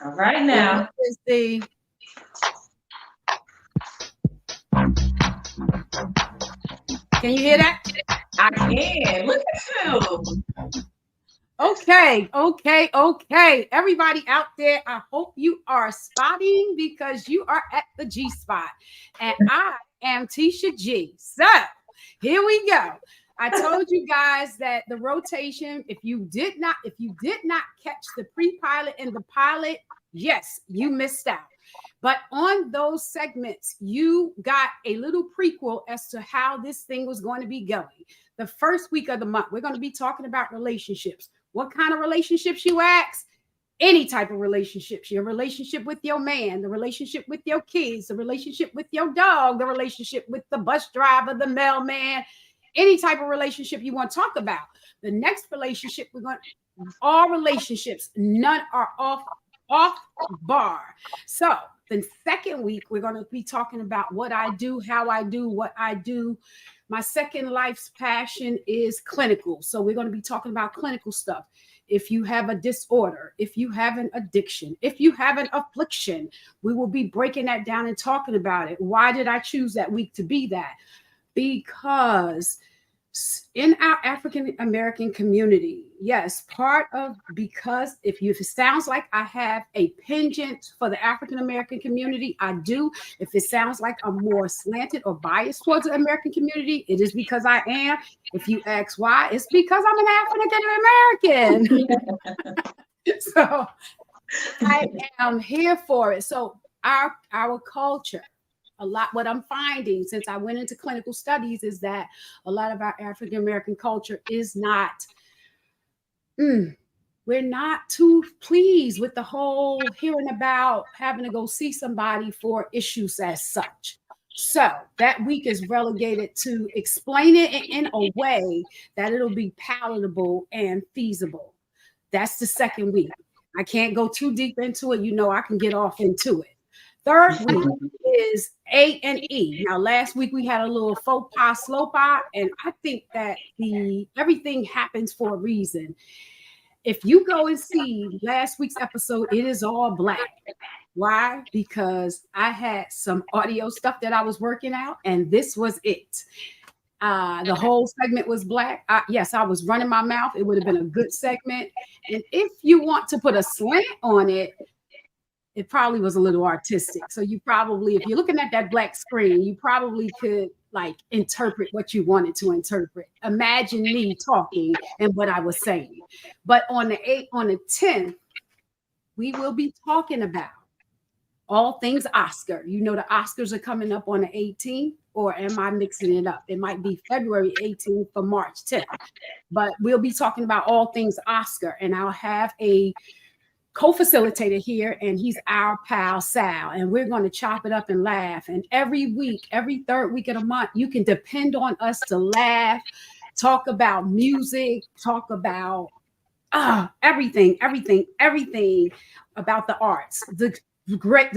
All right now. Is the Can you hear that? I can. Look at you. Okay. Everybody out there, I hope you are spotting because you are at the G spot. And I am Tisha G. So here we go. I told you guys that the rotation, if you did not catch the pre-pilot and the pilot, yes, you missed out. But on those segments, you got a little prequel as to how this thing was going to be going. The first week of the month, we're going to be talking about relationships. What kind of relationships, you ask? Any type of relationships. Your relationship with your man, the relationship with your kids, the relationship with your dog, the relationship with the bus driver, the mailman, any type of relationship you want to talk about. The next relationship, all relationships, none are off bar. So the second week, we're going to be talking about what I do, how I do, what I do. My second life's passion is clinical. So we're going to be talking about clinical stuff. If you have a disorder, if you have an addiction, if you have an affliction, we will be breaking that down and talking about it. Why did I choose that week to be that? Because in our African American community, yes, because if it sounds like I have a penchant for the African American community, I do. If it sounds like I'm more slanted or biased towards the American community, it is because I am. If you ask why, it's because I'm an African American. So I am here for it. So our culture. What I'm finding since I went into clinical studies is that a lot of our African American culture is not, we're not too pleased with the whole hearing about having to go see somebody for issues as such. So that week is relegated to explain it in a way that it'll be palatable and feasible. That's the second week. I can't go too deep into it. You know, I can get off into it. Third week is A&E. Now, last week we had a little faux pas, slow pas, and I think that everything happens for a reason. If you go and see last week's episode, it is all black. Why? Because I had some audio stuff that I was working out, and this was it. The whole segment was black. Yes, I was running my mouth. It would have been a good segment. And if you want to put a slant on it, it probably was a little artistic. So you probably, if you're looking at that black screen, you probably could like interpret what you wanted to interpret. Imagine me talking and what I was saying. But on the 10th, we will be talking about all things Oscar. You know, the Oscars are coming up on the 18th, or am I mixing it up? It might be February 18th for March 10th. But we'll be talking about all things Oscar, and I'll have a co-facilitator here, and he's our pal Sal, and we're going to chop it up and laugh. And every week, every third week of the month, you can depend on us to laugh, talk about music, talk about everything about the arts, the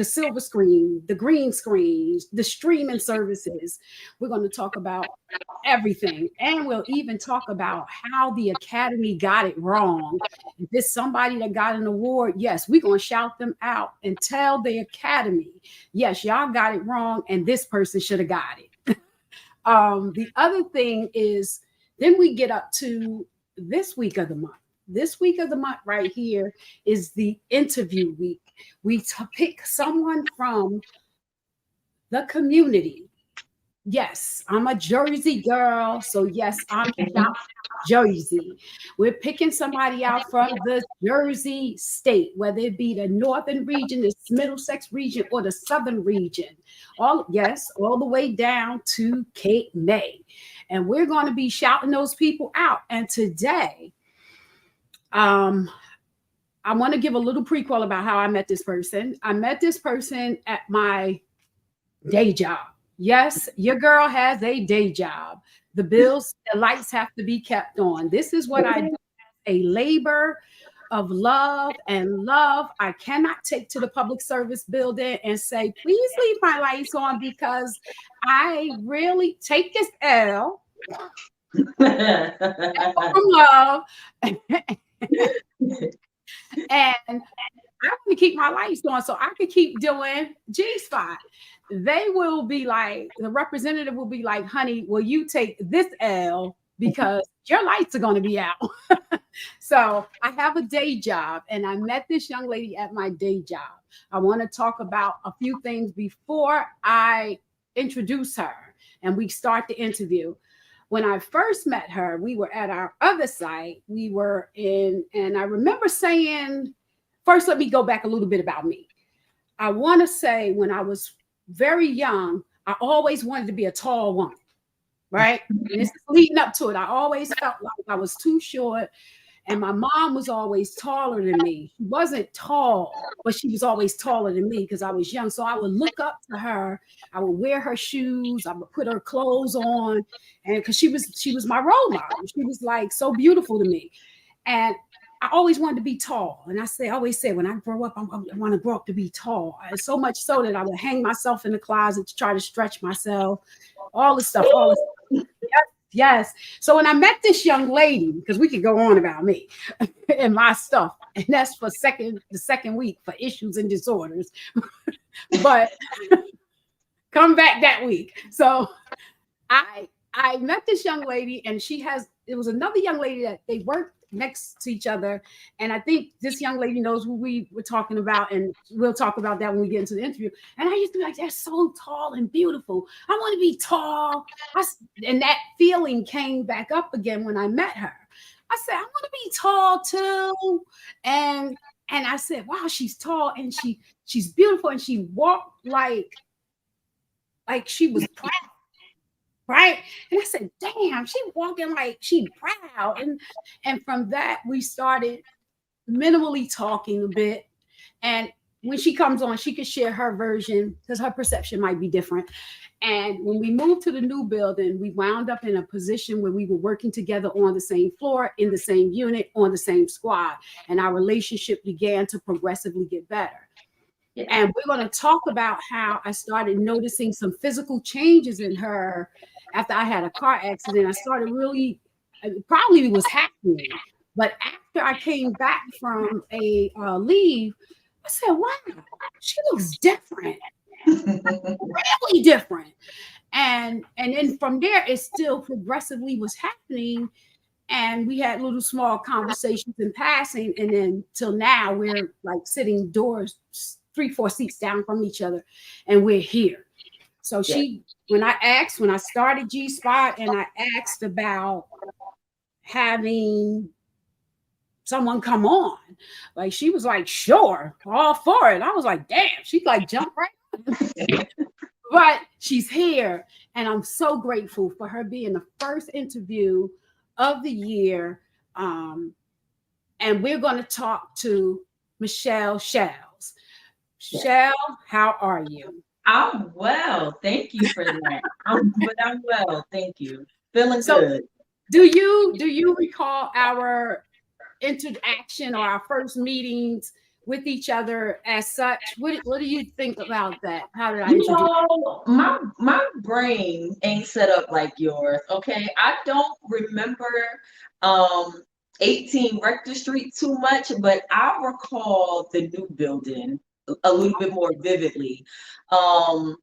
silver screen, the green screens, the streaming services. We're going to talk about everything. And we'll even talk about how the Academy got it wrong. If there's somebody that got an award, yes, we're going to shout them out and tell the Academy, yes, y'all got it wrong, and this person should have got it. The other thing is, then we get up to this week of the month. This week of the month right here is the interview week. We pick someone from the community. Yes, I'm a Jersey girl. So yes, I'm from Jersey. We're picking somebody out from the Jersey state, whether it be the northern region, the Middlesex region, or the southern region. All the way down to Cape May. And we're going to be shouting those people out. And today, I want to give a little prequel about how I met this person. I met this person at my day job. Yes, your girl has a day job. The bills, the lights have to be kept on. This is what I do, a labor of love and love. I cannot take to the public service building and say, please leave my lights on, because I really take this L from love. And I want to keep my lights on so I could keep doing G Spot. They will be like, the representative will be like, honey, will you take this L because your lights are going to be out? So I have a day job, and I met this young lady at my day job. I want to talk about a few things before I introduce her and we start the interview. When I first met her, we were at our other site. We were in, and I remember saying, first, let me go back a little bit about me. I want to say when I was very young, I always wanted to be a tall woman, right? And this is leading up to it. I always felt like I was too short. And my mom was always taller than me. She wasn't tall, but she was always taller than me because I was young. So I would look up to her. I would wear her shoes. I would put her clothes on. And because she was my role model. She was like so beautiful to me. And I always wanted to be tall. And I always said, when I grow up, I want to grow up to be tall. And so much so that I would hang myself in the closet to try to stretch myself, all this stuff. Yes. So when I met this young lady, because we could go on about me and my stuff, and that's for the second week for issues and disorders, but come back that week. So I met this young lady, and it was another young lady that they worked next to each other. And I think this young lady knows who we were talking about, and we'll talk about that when we get into the interview. And I used to be like, they're so tall and beautiful. I want to be tall. And that feeling came back up again when I met her. I said, I want to be tall too. And I said, wow, she's tall and she's beautiful, and she walked like she was proud. Right. And I said, damn, she walking like she proud. And from that, we started minimally talking a bit. And when she comes on, she could share her version because her perception might be different. And when we moved to the new building, we wound up in a position where we were working together on the same floor, in the same unit, on the same squad. And our relationship began to progressively get better. And we're going to talk about how I started noticing some physical changes in her after I had a car accident. I started really, probably was happening. But after I came back from a leave, I said, wow, she looks different. Really different. And then from there, it still progressively was happening. And we had little small conversations in passing. And then till now, we're like sitting doors 3-4 seats down from each other, and we're here. So when I started G Spot and I asked about having someone come on, like she was like, sure, all for it. I was like, damn, she like jumped right. But she's here, and I'm so grateful for her being the first interview of the year. And we're going to talk to Kettlebell Chelles. Chelles, how are you? I'm well. Thank you for that. I'm well. Thank you. Feeling good. Do you recall our interaction or our first meetings with each other as such? What do you think about that? How did I introduce you? My brain ain't set up like yours. Okay. I don't remember 18 Rector Street too much, but I recall the new building a little bit more vividly. I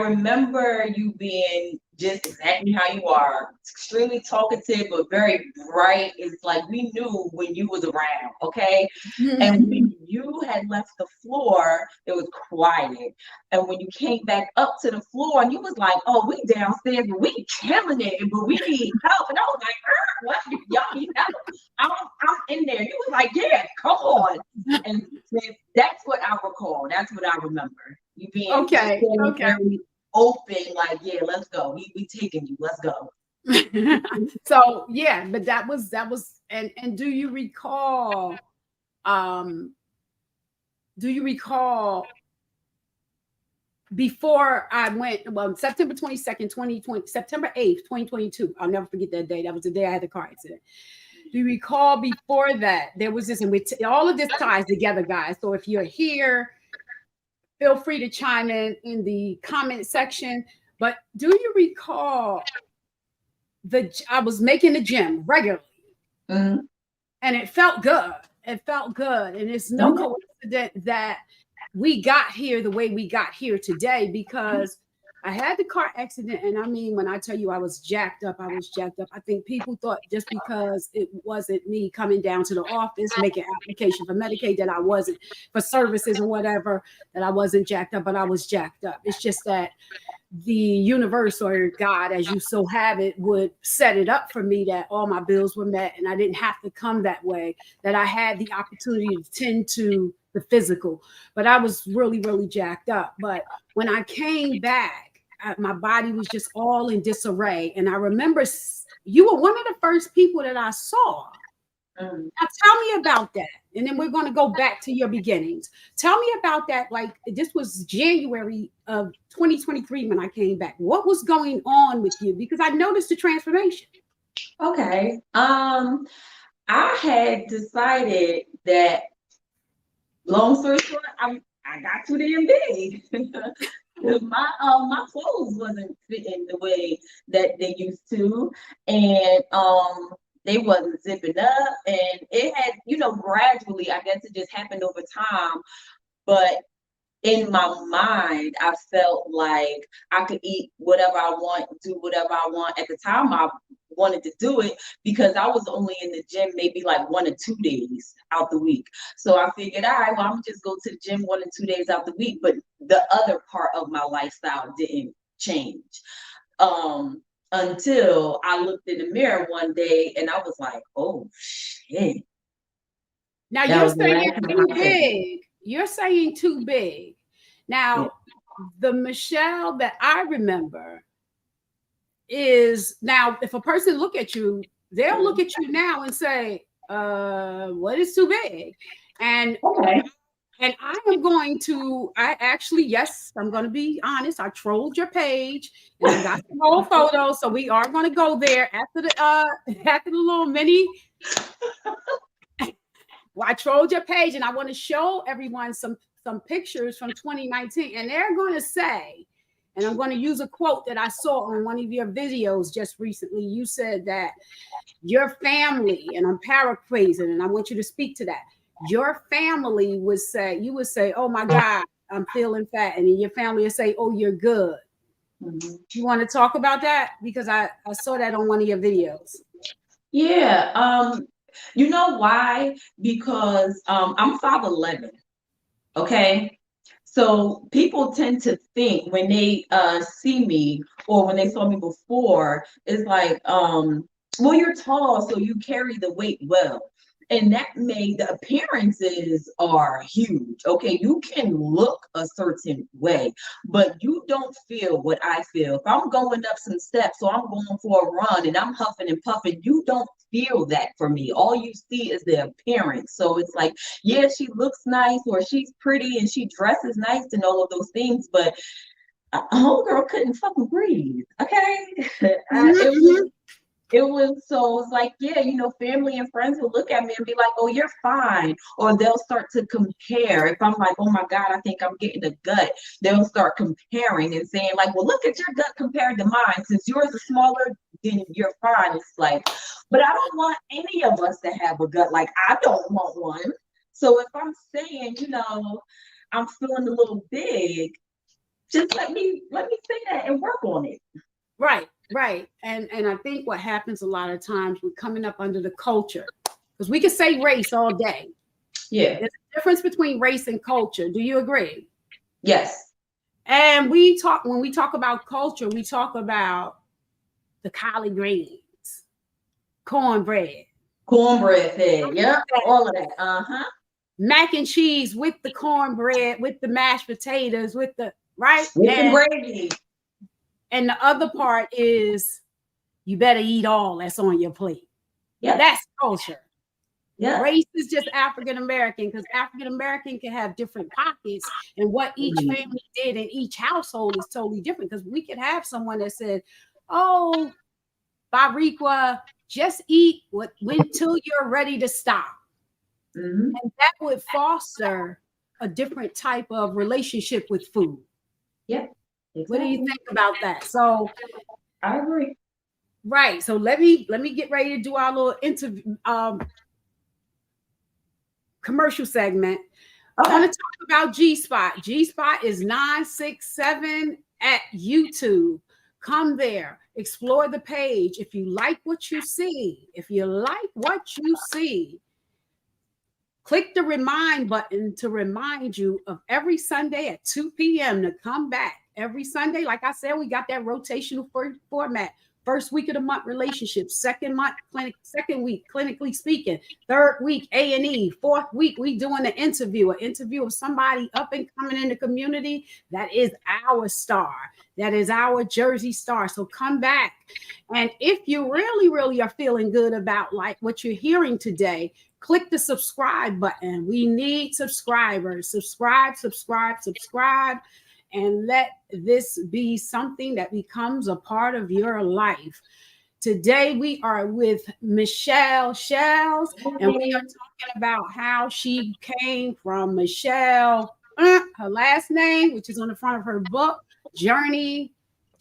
remember you being just exactly how you are, extremely talkative, but very bright. It's like we knew when you was around, okay? And when you had left the floor, it was quiet. And when you came back up to the floor, and you was like, oh, we downstairs, but we killing it, but we need help. And I was like, what? Y'all need help. I'm in there. You was like, yeah, come on. And that's what I recall. That's what I remember. You being okay. Very open, like, yeah, let's go. We taking you. Let's go. So yeah, but that was and do you recall before I went, well, September 22nd, 2020, September 8th, 2022. I'll never forget that day. That was the day I had the car accident. Do you recall before that there was this, and all of this ties together, guys. So if you're here, feel free to chime in the comment section. But do you recall I was making the gym regularly, and it felt good. It felt good. And it's no coincidence that we got here the way we got here today, because I had the car accident. And I mean, when I tell you I was jacked up, I was jacked up. I think people thought just because it wasn't me coming down to the office, making application for Medicaid, that I wasn't, for services or whatever, that I wasn't jacked up, but I was jacked up. It's just that the universe, or God, as you so have it, would set it up for me that all my bills were met and I didn't have to come that way, that I had the opportunity to tend to the physical. But I was really, really jacked up. But when I came back, my body was just all in disarray. And I remember you were one of the first people that I saw. Now tell me about that. And then we're going to go back to your beginnings. Tell me about that. Like, this was January of 2023 when I came back. What was going on with you? Because I noticed the transformation. Okay. I had decided that, long story short, I got too damn big. My clothes wasn't fitting the way that they used to, and they wasn't zipping up, and it had, gradually, I guess it just happened over time, but in my mind, I felt like I could eat whatever I want, do whatever I want. At the time, I wanted to do it because I was only in the gym maybe like 1 or 2 days out the week. So I figured, all right, well, I'm just go to the gym 1 or 2 days out the week. But the other part of my lifestyle didn't change until I looked in the mirror one day and I was like, oh, shit. Now you're saying too big. You're saying too big. Now, the Michelle that I remember is, now if a person look at you, they'll look at you now and say, what is too big? And and I am going to, yes, I'm going to be honest. I trolled your page and I got some old photos. So we are going to go there after the little mini. Well, I trolled your page and I want to show everyone some pictures from 2019. And they're going to say, and I'm going to use a quote that I saw on one of your videos just recently. You said that your family, and I'm paraphrasing, and I want you to speak to that. Your family would say, oh my God, I'm feeling fat. And then your family would say, oh, you're good. Mm-hmm. You want to talk about that? Because I saw that on one of your videos. Yeah. You know why? Because I'm 5'11". Okay. So people tend to think when they see me or when they saw me before, it's like, well, you're tall, so you carry the weight well. And that made the appearances are huge. Okay, you can look a certain way, but you don't feel what I feel. If I'm going up some steps, so I'm going for a run and I'm huffing and puffing, you don't feel that for me. All you see is the appearance. So it's like, yeah, she looks nice or she's pretty and she dresses nice and all of those things, but a homegirl couldn't fucking breathe. Okay. It was so it's like, yeah, family and friends will look at me and be like, oh, you're fine. Or they'll start to compare. If I'm like, oh my God, I think I'm getting a gut, they'll start comparing and saying, like, well, look at your gut compared to mine. Since yours is smaller, then you're fine. It's like, but I don't want any of us to have a gut. Like, I don't want one. So if I'm saying, I'm feeling a little big, just let me say that and work on it. Right. And I think what happens a lot of times, we're coming up under the culture, because we can say race all day. Yeah. There's a difference between race and culture. Do you agree? Yes. And when we talk about culture, we talk about the collard greens, cornbread fed. Yeah, all of that. Uh-huh. Mac and cheese with the cornbread, with the mashed potatoes, with the with the gravy. And the other part is, you better eat all that's on your plate. Yeah, that's culture. Yeah, race is just African American, because African American can have different pockets, and what each family did in each household is totally different. Because we could have someone that said, "Oh, Bariqua, just eat until you're ready to stop," and that would foster a different type of relationship with food. Yeah. Exactly. What do you think about that? So I agree. Right. So let me get ready to do our little interview. commercial segment. Okay. I want to talk about G Spot. G Spot is 967 at YouTube. Come there, explore the page. If you like what you see, click the remind button to remind you of every Sunday at 2 p.m. to come back. Every Sunday, like I said, we got that rotational format. First week of the month, relationships. Second week, clinically speaking. Third week, A&E. Fourth week, we doing an interview of somebody up and coming in the community that is our star. That is our Jersey star. So come back. And if you really, really are feeling good about like what you're hearing today, click the subscribe button. We need subscribers. Subscribe. And let this be something that becomes a part of your life. Today, we are with Kettlebell Chelles, and we are talking about how she came from Michelle, her last name, which is on the front of her book, Journal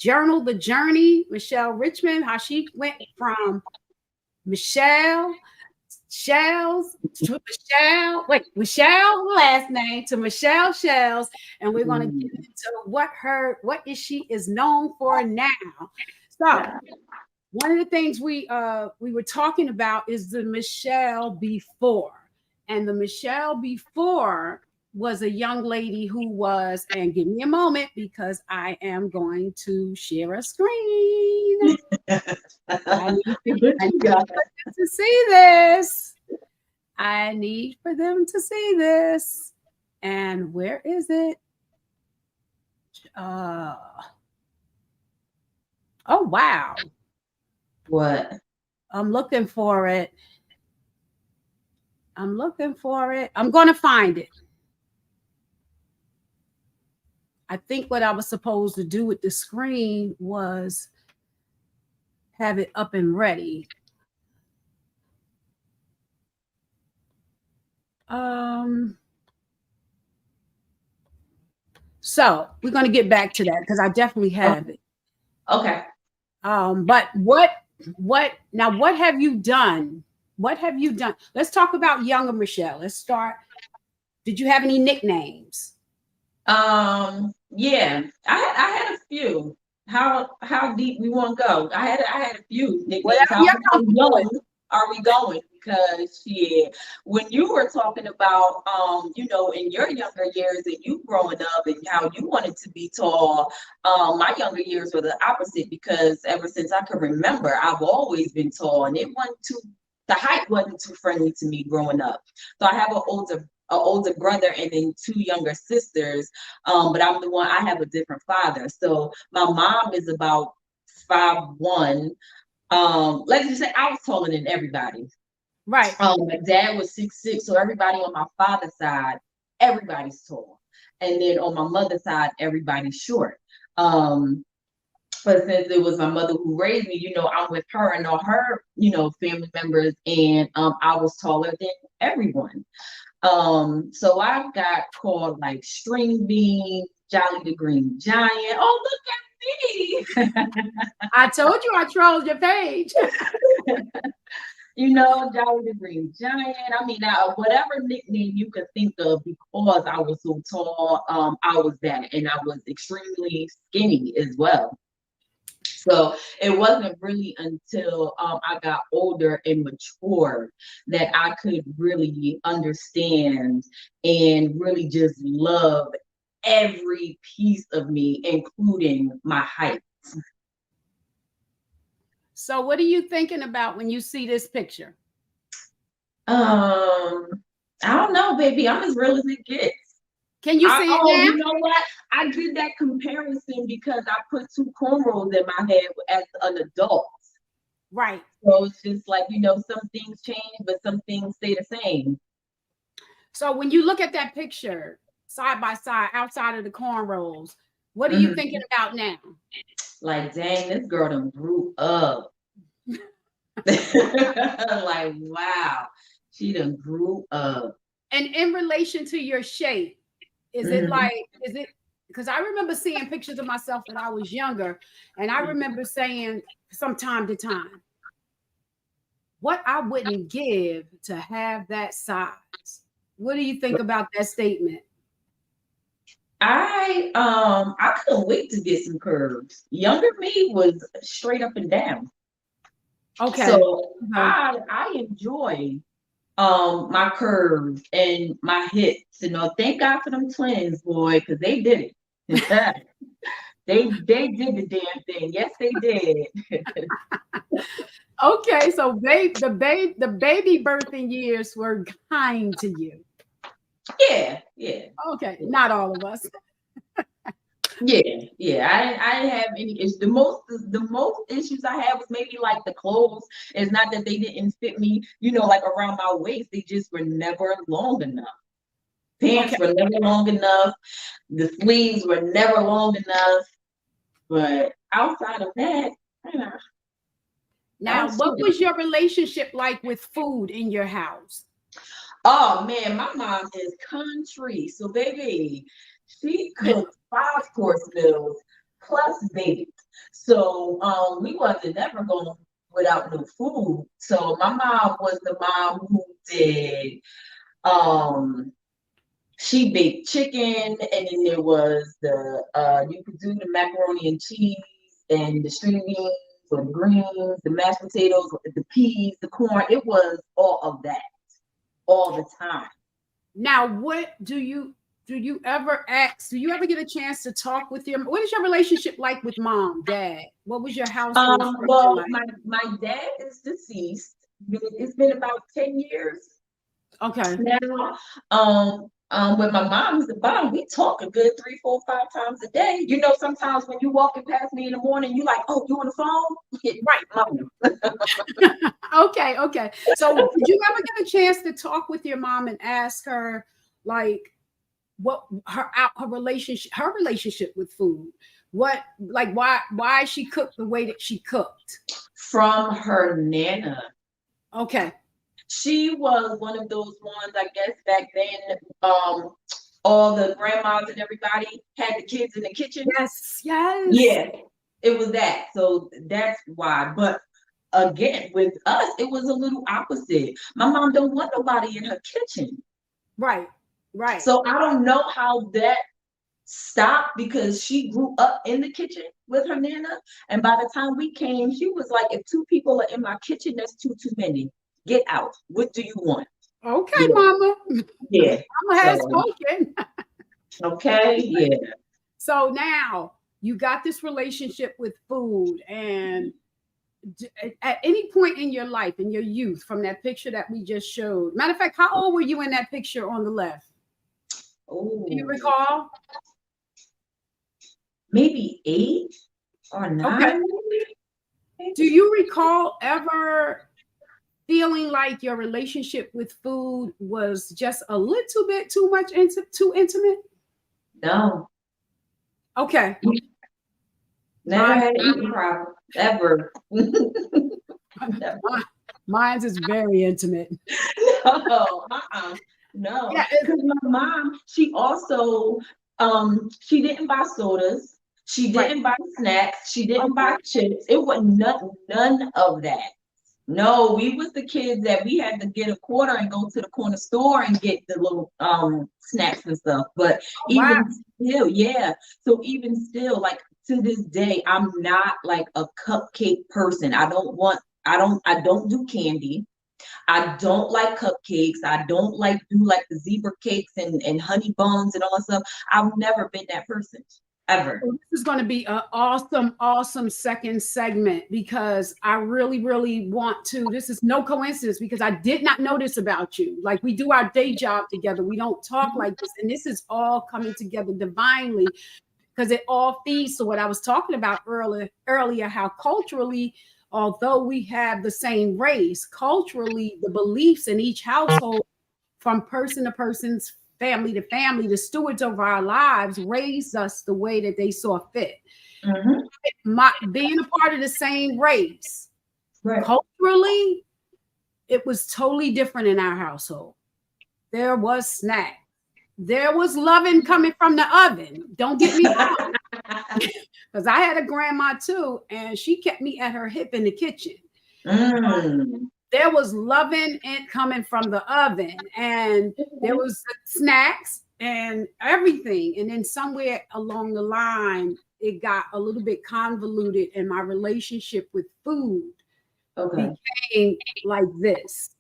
the Journey, Michelle Richmond, how she went from Michelle Chelles to Michelle last name to Michelle Chelles, and we're going to get into what she is known for now. So one of the things we were talking about is the Michelle before, and the Michelle before was a young lady who was, and give me a moment because I am going to share a screen. I need to see this. I need for them to see this. And where is it? Oh, wow. What? I'm looking for it. I'm going to find it. I think what I was supposed to do with the screen was have it up and ready. So we're going to get back to that because I definitely have it. Okay. But what have you done? What have you done? Let's talk about younger Michelle. Let's start. Did you have any nicknames? Yeah, I had a few. How deep we want to go? I had a few nicknames. How young are we going? Because when you were talking about in your younger years and you growing up and how you wanted to be tall, my younger years were the opposite because ever since I can remember, I've always been tall, and the height wasn't too friendly to me growing up. So I have an older brother and then two younger sisters, but I have a different father. So my mom is about 5'1". Let's just say I was taller than everybody. Right. My dad was 6'6", so everybody on my father's side, everybody's tall. And then on my mother's side, everybody's short. But since it was my mother who raised me, I'm with her and all her, family members, and I was taller than everyone. So I got called like String Bean, Jolly the Green Giant. Oh, look at me. I told you I trolled your page. Jolly the Green Giant. I mean, whatever nickname you could think of, because I was so tall, I was that. And I was extremely skinny as well. So it wasn't really until I got older and matured that I could really understand and really just love every piece of me, including my height. So what are you thinking about when you see this picture? I don't know, baby. I'm as real as it gets. Can you see it now? You know what? I did that comparison because I put 2 cornrows in my head as an adult. Right. So it's just like, some things change, but some things stay the same. So when you look at that picture side by side, outside of the cornrows, what are you thinking about now? Like, dang, this girl done grew up. Like, wow, she done grew up. And in relation to your shape, is it because I remember seeing pictures of myself when I was younger, and I remember saying from time to time, what I wouldn't give to have that size. What do you think about that statement? I couldn't wait to get some curves. Younger me was straight up and down. Okay. So I enjoy my curves and my hips. You know, thank God for them twins, boy, because they did it. They did the damn thing. Yes, they did. Okay, so the baby birthing years were kind to you. Yeah, yeah. Okay, not all of us. Yeah. I didn't have any issues. The most issues I had was maybe like the clothes. It's not that they didn't fit me, like around my waist. They just were never long enough. Pants Okay. were never long enough. The sleeves were never long enough. But outside of that, you know, I Now, was what chilling. was your relationship like with food in your house? Oh man, my mom is country. So baby, she cooked 5 course meals plus baked. So we wasn't never going without no food. So my mom was the mom who did um she baked chicken, and then there was the you could do the macaroni and cheese and the string beans or the greens, the mashed potatoes, the peas, the corn. It was all of that all the time. Now, what do you ever ask? Do you ever get a chance to talk with your? What is your relationship like with mom, dad? What was your household structure Well, like? my dad is deceased. It's been about 10 years Okay. now. With my mom's the bomb, we talk a good 3, 4, 5 times a day. Sometimes when you walking past me in the morning, you like, oh, you on the phone? Right. Mom. Okay, okay. So did you ever get a chance to talk with your mom and ask her like what her relationship with food? What like why she cooked the way that she cooked? From her nana. Okay. She was one of those ones, I guess, back then. All the grandmas and everybody had the kids in the kitchen. Yes, yes. Yeah, it was that. So that's why. But again, with us, it was a little opposite. My mom don't want nobody in her kitchen. Right, right. So I don't know how that stopped because she grew up in the kitchen with her nana. And by the time we came, she was like, if 2 people are in my kitchen, that's too many. Get out. What do you want? Okay, Yeah. mama. Yeah. Mama has So, spoken. okay. Yeah. So now you got this relationship with food, and at any point in your life, in your youth, from that picture that we just showed. Matter of fact, how old were you in that picture on the left? Do you Oh, recall? maybe 8 or Okay. 9. Do you recall ever feeling like your relationship with food was just a little bit too much too intimate? No. Okay. Never Mine, had an eating problem. Ever. Never. mine's is very intimate. No. No. Yeah. Because my mom, she also, she didn't buy sodas. She Right. didn't buy snacks. She didn't Okay. buy chips. It was none of that. No, we was the kids that we had to get a quarter and go to the corner store and get the little snacks and stuff. But Oh, wow. even still, yeah. So even still, like to this day, I'm not like a cupcake person. I don't do candy. I don't like cupcakes. I don't like do like the zebra cakes and honey buns and all that stuff. I've never been that person. Ever. Well, this is going to be an awesome, awesome second segment because I really, really want to. This is no coincidence because I did not know this about you. Like we do our day job together. We don't talk like this. And this is all coming together divinely because it all feeds to what I was talking about earlier, how culturally, although we have the same race, culturally, the beliefs in each household from person to person's family to family, the stewards over our lives raised us the way that they saw fit. Mm-hmm. Being a part of the same race, Right. culturally, it was totally different in our household. There was snack. There was loving coming from the oven. Don't get me wrong. Because I had a grandma too, and she kept me at her hip in the kitchen. Mm. there was loving and coming from the oven, and there was snacks and everything. And then somewhere along the line, it got a little bit convoluted, and my relationship with food became like this.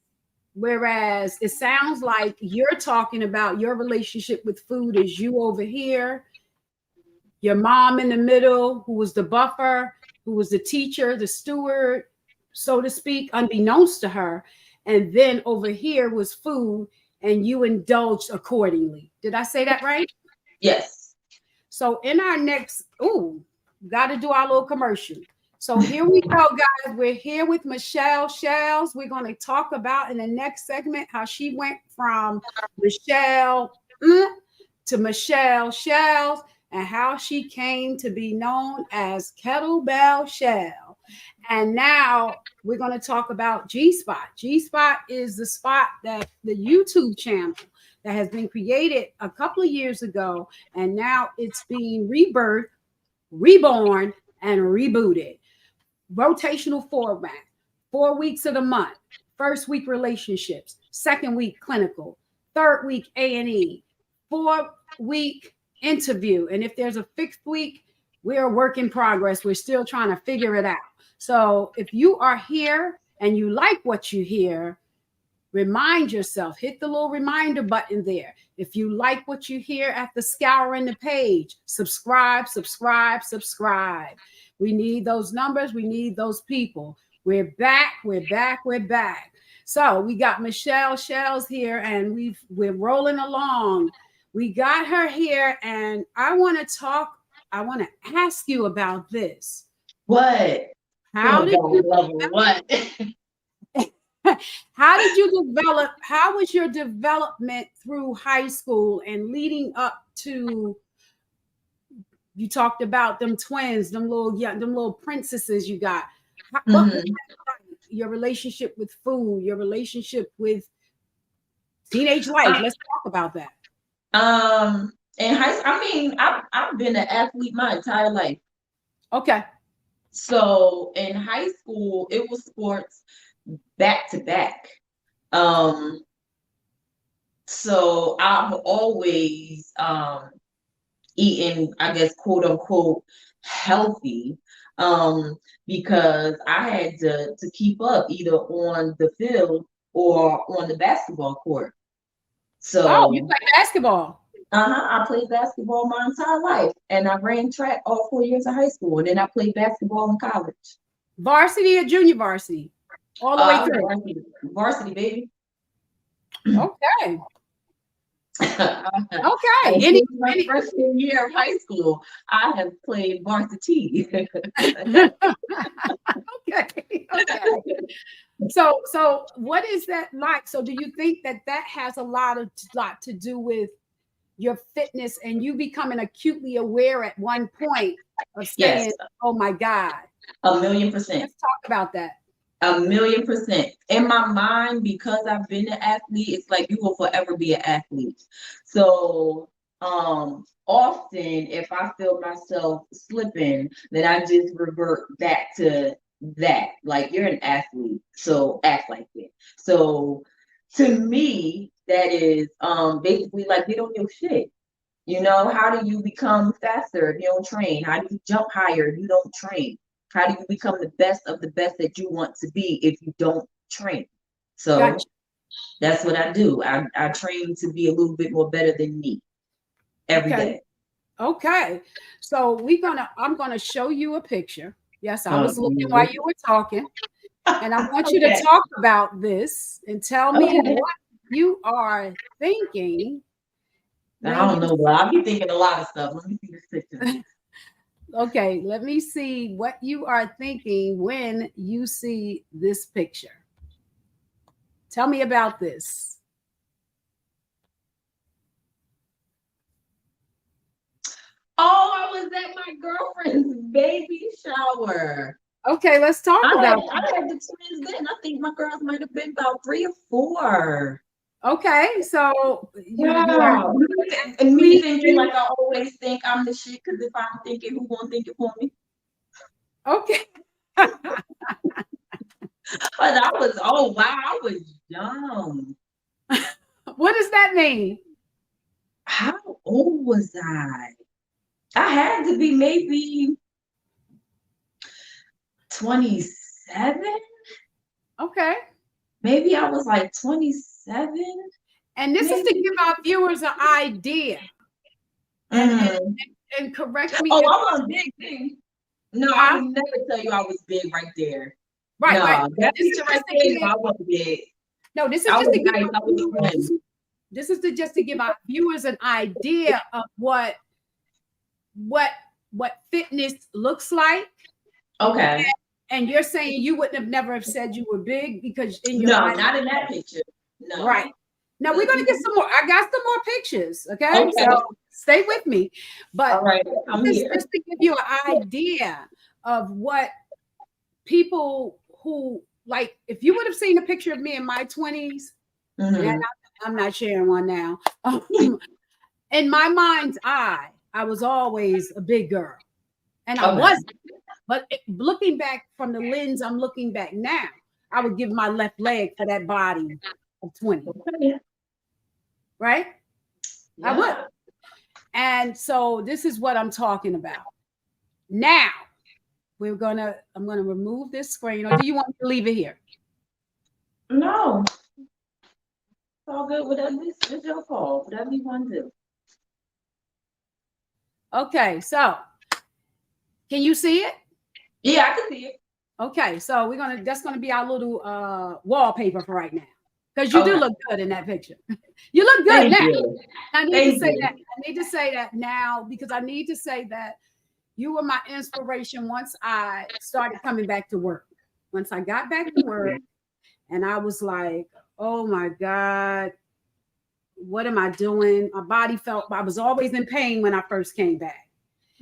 Whereas it sounds like you're talking about your relationship with food is you over here, your mom in the middle, who was the buffer, who was the teacher, the steward, so to speak, unbeknownst to her. And then over here was food, and you indulged accordingly. Did I say that right? Yes. So in our next, got to do our little commercial. So here we go, guys. We're here with Michelle Chelles. We're going to talk about in the next segment how she went from Michelle to Michelle Chelles, and how she came to be known as Kettlebell Chelles. And now we're going to talk about G-Spot. G-Spot is the spot that the YouTube channel that has been created a couple of years ago, and now it's being rebirthed, reborn, and rebooted. Rotational format, 4 weeks of the month. First week relationships, second week clinical, third week A&E, 4-week interview. And if there's a fifth week, we're a work in progress. We're still trying to figure it out. So if you are here and you like what you hear, remind yourself, hit the little reminder button there. If you like what you hear after scouring the page, subscribe, subscribe, subscribe. We need those numbers. We need those people. We're back. We're back. We're back. So we got Michelle Chelles here, and we're rolling along. We got her here, and I want to ask you about this. What? How did you develop? How was your development through high school and leading up to? You talked about them twins, them little princesses you got. What was your relationship with food? Your relationship with teenage life? Let's talk about that. In high school, I mean, I've been an athlete my entire life. Okay. So in high school, it was sports back to back. So I've always eaten, I guess, quote unquote, healthy, because I had to keep up either on the field or on the basketball court. So you play basketball. I played basketball my entire life, and I ran track all 4 years of high school, and then I played basketball in college. Varsity or junior varsity? All the way through. Varsity, baby. Okay. Okay. In my freshman year of high school, I have played varsity. Okay. So what is that like? So do you think that has a lot to do with your fitness and you becoming acutely aware at one point of saying, yes, oh my God? 1,000,000%. Let's talk about that. 1,000,000%. In my mind, because I've been an athlete, it's like you will forever be an athlete. So often if I feel myself slipping, then I just revert back to that. Like, you're an athlete, so act like it. So to me, that is basically like, get on your shit. You know, how do you become faster if you don't train? How do you jump higher if you don't train? How do you become the best of the best that you want to be if you don't train? So gotcha. That's what I do. I train to be a little bit more better than me every day. Okay. So I'm gonna show you a picture. Yes, I was looking while you were talking. And I want you to talk about this and tell me what you are thinking. I don't know, but I'll be thinking a lot of stuff. Let me see this picture. Okay, let me see what you are thinking when you see this picture. Tell me about this. Oh, I was at my girlfriend's baby shower. Okay, let's talk about it. I had the twins then. I think my girls might have been about 3 or 4. Okay, so and me thinking like I always think I'm the shit, because if I'm thinking, who gonna think it for me? Okay. But I was, oh wow, I was young. What does that mean? How old was I? I had to be maybe 27. Okay. Maybe I was like 27. And this is to Maybe. give our viewers an idea. And, and, Mm. and correct me Oh, if I was big thing. No, I would never tell you I was big right there. right. No, that This is picture right just to there, give no, I wasn't big. no, this is I just was to give nice. our I was viewers, slim. this is to just to give our viewers an idea of what fitness looks like. Okay. And you're saying you wouldn't have never have said you were big because in your No, mind, not in that picture. No. right. Now we're gonna get some more. I got some more pictures. Okay. Okay. So stay with me. But All right. I'm this is here. just to give you an idea of what people who like, if you would have seen a picture of me in my 20s, and I'm not sharing one now. In my mind's eye, I was always a big girl. And I wasn't. But looking back from the lens, I'm looking back now, I would give my left leg for that body of 20. Okay. Right? Yeah. I would. And so this is what I'm talking about. Now, I'm gonna remove this screen, or do you want me to leave it here? No. It's all good. Whatever, it's your call. Whatever you want to do. Okay, so can you see it? Yeah, I can see it. Okay, so that's gonna be our little wallpaper for right now. Because you do look good in that picture. You look good now. I need to say that. I need to say that now because I need to say that you were my inspiration once I started coming back to work. Once I got back to work and I was like, oh my God, what am I doing? My body I was always in pain when I first came back.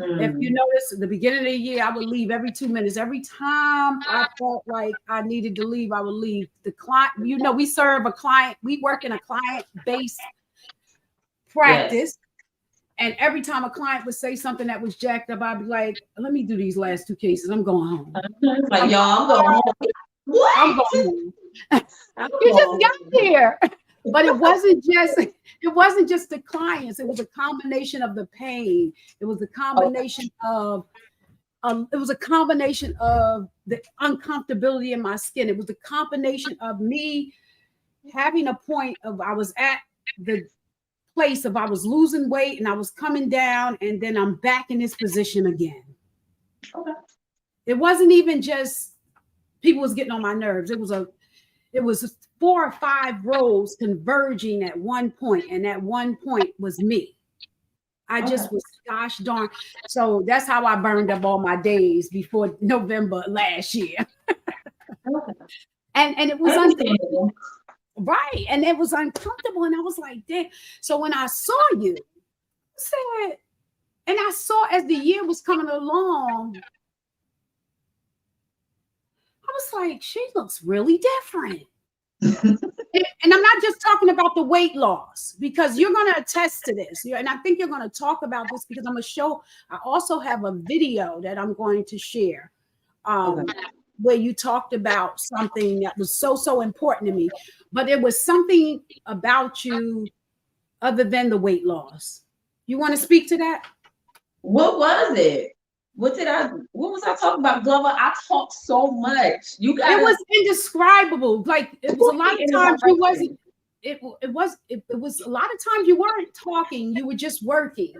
If you notice, at the beginning of the year, I would leave every 2 minutes. Every time I felt like I needed to leave, I would leave. The client, we serve a client. We work in a client-based practice. Yes. And every time a client would say something that was jacked up, I'd be like, let me do these last 2 cases. I'm going home. Like, y'all, I'm going home. What? I'm going home. You just got here. But it wasn't just the clients. It was a combination of the pain. It was a combination of the uncomfortability in my skin. It was a combination of me having a point of I was at the place of I was losing weight and I was coming down, and then I'm back in this position again. Okay. It wasn't even just people was getting on my nerves. It was 4 or 5 rows converging at one point, and that one point was me. I just was gosh darn. So that's how I burned up all my days before November last year. and it was uncomfortable. Right. And it was uncomfortable. And I was like, damn. So when I saw you, I saw as the year was coming along, I was like, she looks really different. And I'm not just talking about the weight loss, because you're going to attest to this. And I think you're going to talk about this because I'm going to show, I also have a video that I'm going to share where you talked about something that was so important to me, but it was something about you other than the weight loss. You want to speak to that? What was it? What was I talking about, Glover? I talked so much. It was indescribable. Like, it was a lot of times you wasn't, it was a lot of times you weren't talking, you were just working.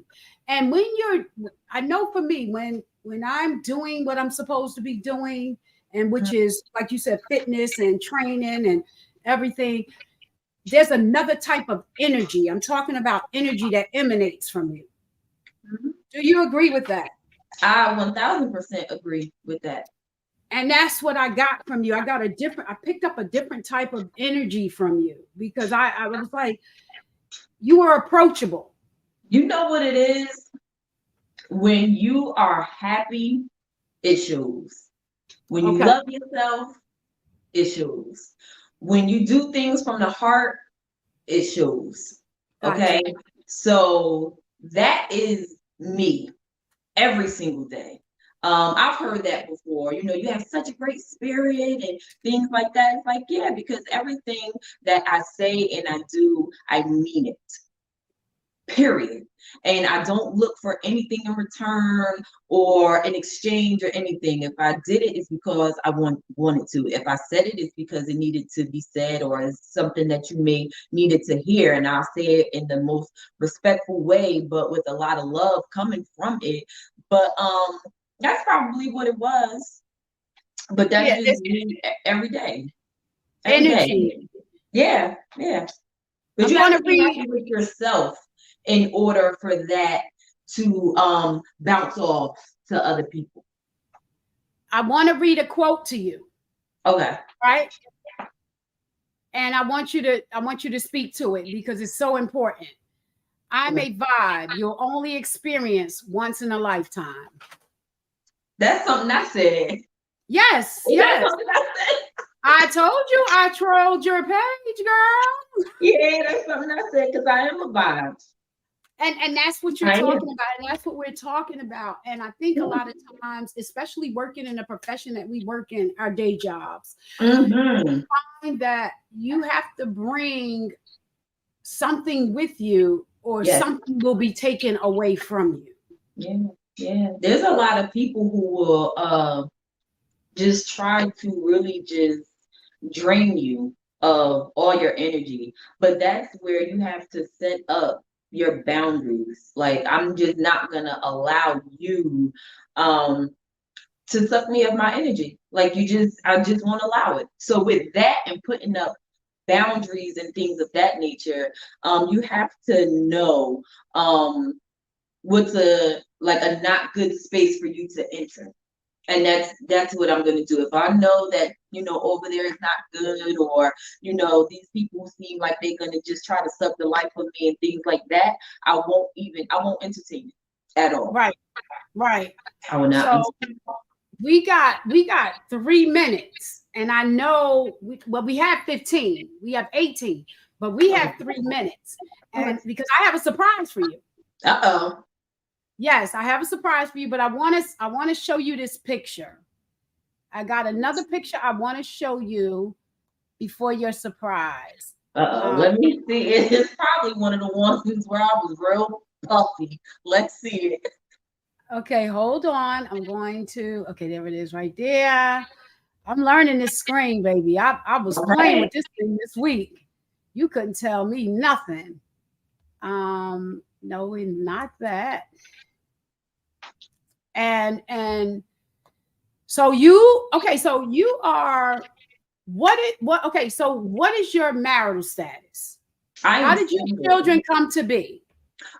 And I know for me, when I'm doing what I'm supposed to be doing, and which is, like you said, fitness and training and everything, there's another type of energy. I'm talking about energy that emanates from you. Do you agree with that? I 1000% agree with that. And that's what I got from you. I picked up a different type of energy from you, because I was like, you were approachable. You know what it is? When you are happy, it shows. When you love yourself, it shows. When you do things from the heart, it shows. Okay. So that is me every single day. I've heard that before. You have such a great spirit and things like that. It's like, yeah, because everything that I say and I do, I mean it. Period. And I don't look for anything in return or in exchange or anything. If I did it, it's because I wanted to. If I said it, it's because it needed to be said, or it's something that you may needed to hear. And I'll say it in the most respectful way, but with a lot of love coming from it. But that's probably what it was. But that's Yeah, just it's me every day. Every day. energy. Yeah, yeah. But I'm you going have to to be read. happy with yourself in order for that to bounce off to other people. I want to read a quote to you, Okay. right? And I want you to speak to it because it's so important. I'm Okay. a vibe you'll only experience once in a lifetime. That's something I said. Yes, That's yes. something I said. I told you I trolled your page, girl. Yeah, that's something I said because I am a vibe. And that's what you're I am. talking about. And that's what we're talking about. And I think a lot of times, especially working in a profession that we work in, our day jobs, Mm-hmm. that you have to bring something with you or Yes. something will be taken away from you. Yeah. Yeah. There's a lot of people who will just try to really just drain you of all your energy. But that's where you have to set up your boundaries. Like, I'm just not gonna allow you to suck me of my energy. Like, I just won't allow it. So with that and putting up boundaries and things of that nature, you have to know what's a not good space for you to enter. And that's what I'm gonna do. If I know that, over there is not good, or these people seem like they're gonna just try to suck the life of me and things like that, I won't entertain it at all. Right, right. I will not So entertain it. we got 3 minutes, and I know we have 15, we have 18, but we have 3 minutes, and because I have a surprise for you. Uh-oh. Yes, I have a surprise for you, but I want to show you this picture. I got another picture I want to show you before your surprise. Uh-oh. Let me see. It's probably one of the ones where I was real puffy. Let's see it. Okay, hold on. Okay, there it is right there. I'm learning this screen, baby. I was All playing right. with this thing this week. You couldn't tell me nothing. No, not that. And so you are so what is your marital status? I How am did your single. children come to be?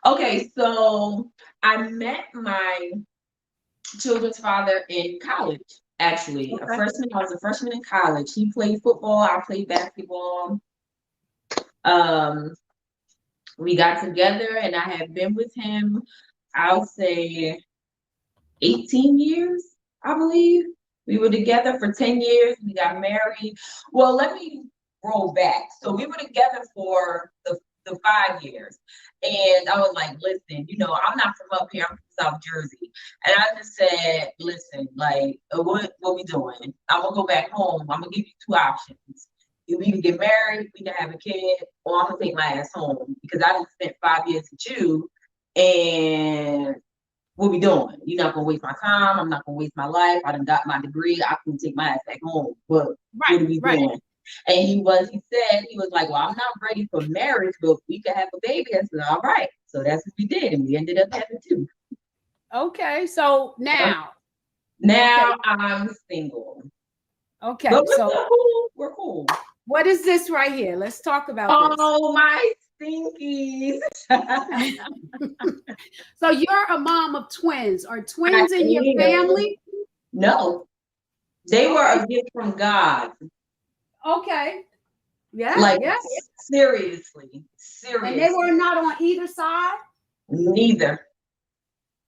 Okay, so I met my children's father in college, actually. Okay. I was a freshman in college. He played football, I played basketball. Um, we got together and I have been with him, I'll say 18 years, I believe. We were together for 10 years. We got married. Well, let me roll back. So we were together for the 5 years. And I was like, listen, I'm not from up here, I'm from South Jersey. And I just said, listen, like, what we doing? I'm gonna go back home. I'm gonna give you two options. You either get married, we can have a kid, or I'm gonna take my ass home because I done spent 5 years with you. And what we doing? You're not gonna waste my time. I'm not gonna waste my life. I done got my degree. I can take my ass back home. But Right, what are we right. doing? And he was like, well, I'm not ready for marriage, but we could have a baby. I said, all right. So that's what we did. And we ended up having two. Okay, so now Now I'm single. okay, But we're so still cool. We're cool. what is this right here? Let's talk about this. Oh, my stinkies. So you're a mom of twins. Are twins I in your am. family? No, they were Okay. a gift from God. Okay. Yeah, Like, yeah. seriously. And they were Seriously. not on either side? Neither.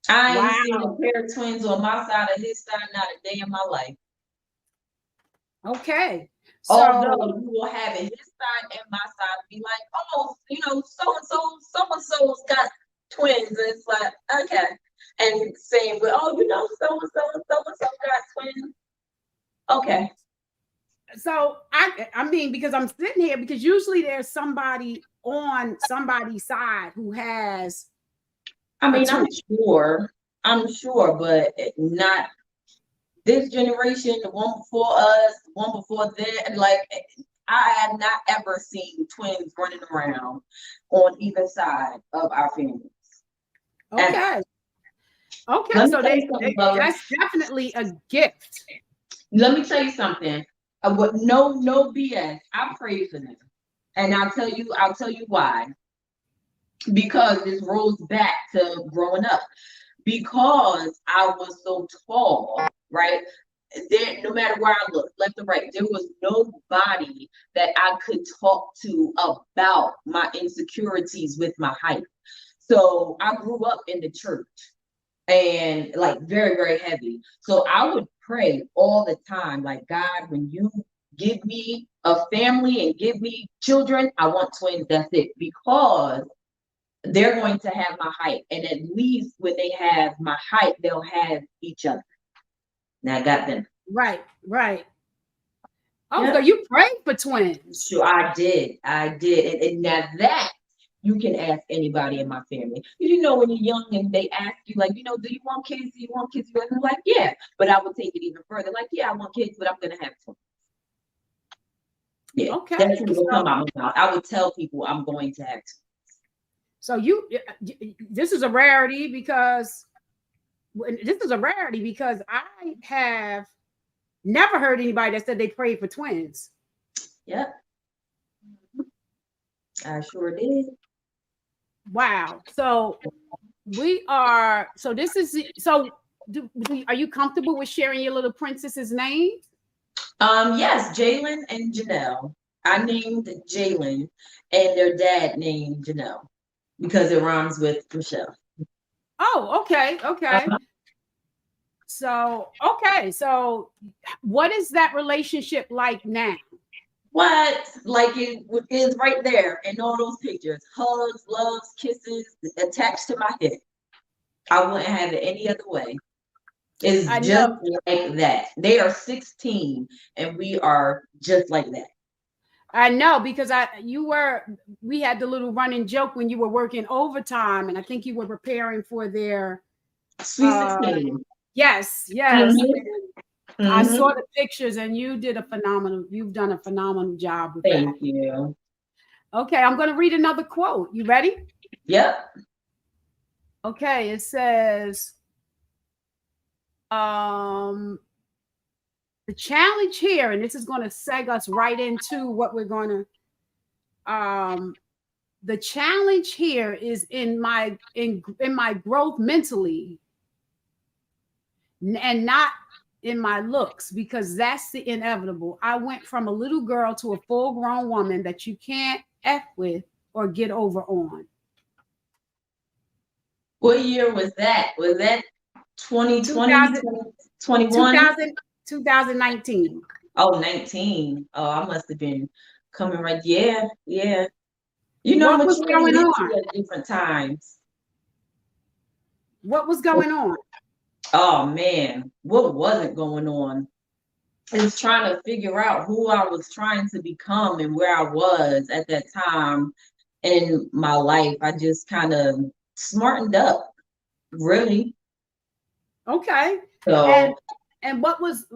I ain't seen a Wow. pair of twins on my side or his side not a day in my life. Okay. So Although you will have it his side and my side be like, oh, so and so's got twins. And it's like, okay. and saying, well, oh, so and so got twins. Okay. So I mean, because I'm sitting here, because usually there's somebody on somebody's side who has. I mean, I'm sure, but not this generation, the one before us, the one before them. Like, I have not ever seen twins running around on either side of our families. Okay. Okay. Let me So tell you something, Bella. that's definitely a gift. Let me tell you something. What no BS. I pray for them. And I'll tell you why. Because this rolls back to growing up. Because I was so tall, right? There, no matter where I looked, left or right, there was nobody that I could talk to about my insecurities with my height. So I grew up in the church and like very, very heavy. So I would pray all the time, like, God, when you give me a family and give me children, I want twins. That's it. Because they're going to have my height. And at least when they have my height, they'll have each other. Now I got them. Right. Oh, yep. So you prayed for twins. Sure, I did. And now that you can ask anybody in my family. You know, when you're young and they ask you, like, do you want kids? Do you want kids? You're like, yeah. But I would take it even further. Like, yeah, I want kids, but I'm going to have twins. Yeah. Okay. That's what will come out of my mouth. I would tell people I'm going to have twins. So this is a rarity because I have never heard anybody that said they prayed for twins. Yep. I sure did. Wow. So are you comfortable with sharing your little princess's name? Yes, Jalen and Janelle. I named Jalen and their dad named Janelle because it rhymes with Michelle. Oh, okay. So what is that relationship like now? What? Like it is right there in all those pictures. Hugs, loves, kisses attached to my hip. I wouldn't have it any other way. It's just like that. They are 16 and we are just like that. I know, because we had the little running joke when you were working overtime, and I think you were preparing for their Sweet 16. Yes. Mm-hmm. I saw the pictures and you've done a phenomenal job with that. Thank you. Okay, I'm going to read another quote. You ready? Yep. Okay, it says, the challenge here, and this is going to seg us right into what we're going to, the challenge here is in my growth mentally and not in my looks, because that's the inevitable. I went from a little girl to a full-grown woman that you can't F with or get over on. What year was that? Was that 2020, 2021? 2019. Oh, 19. Oh, I must have been coming right. Yeah. You know, what was going on at different times. What was going on? Oh man, what wasn't going on? Is trying to figure out who I was trying to become and where I was at that time in my life. I just kind of smartened up, really. Okay. So, and what was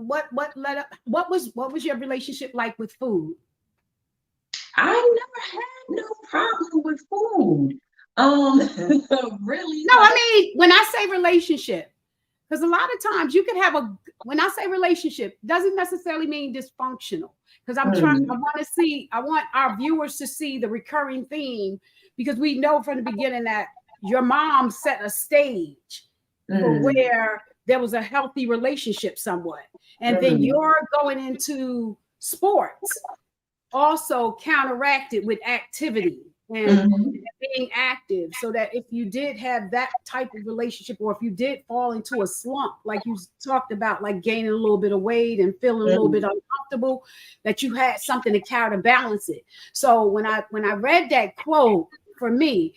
your relationship like with food? I never had no problem with food. Really? No, I mean, when I say relationship, because a lot of times you can have when I say relationship, doesn't necessarily mean dysfunctional. Because I want our viewers to see the recurring theme, because we know from the beginning that your mom set a stage for where there was a healthy relationship somewhat. And then you're going into sports, also counteracted with activity and being active, so that if you did have that type of relationship, or if you did fall into a slump, like you talked about, like gaining a little bit of weight and feeling a little bit uncomfortable, that you had something to counterbalance it. So when I read that quote, for me,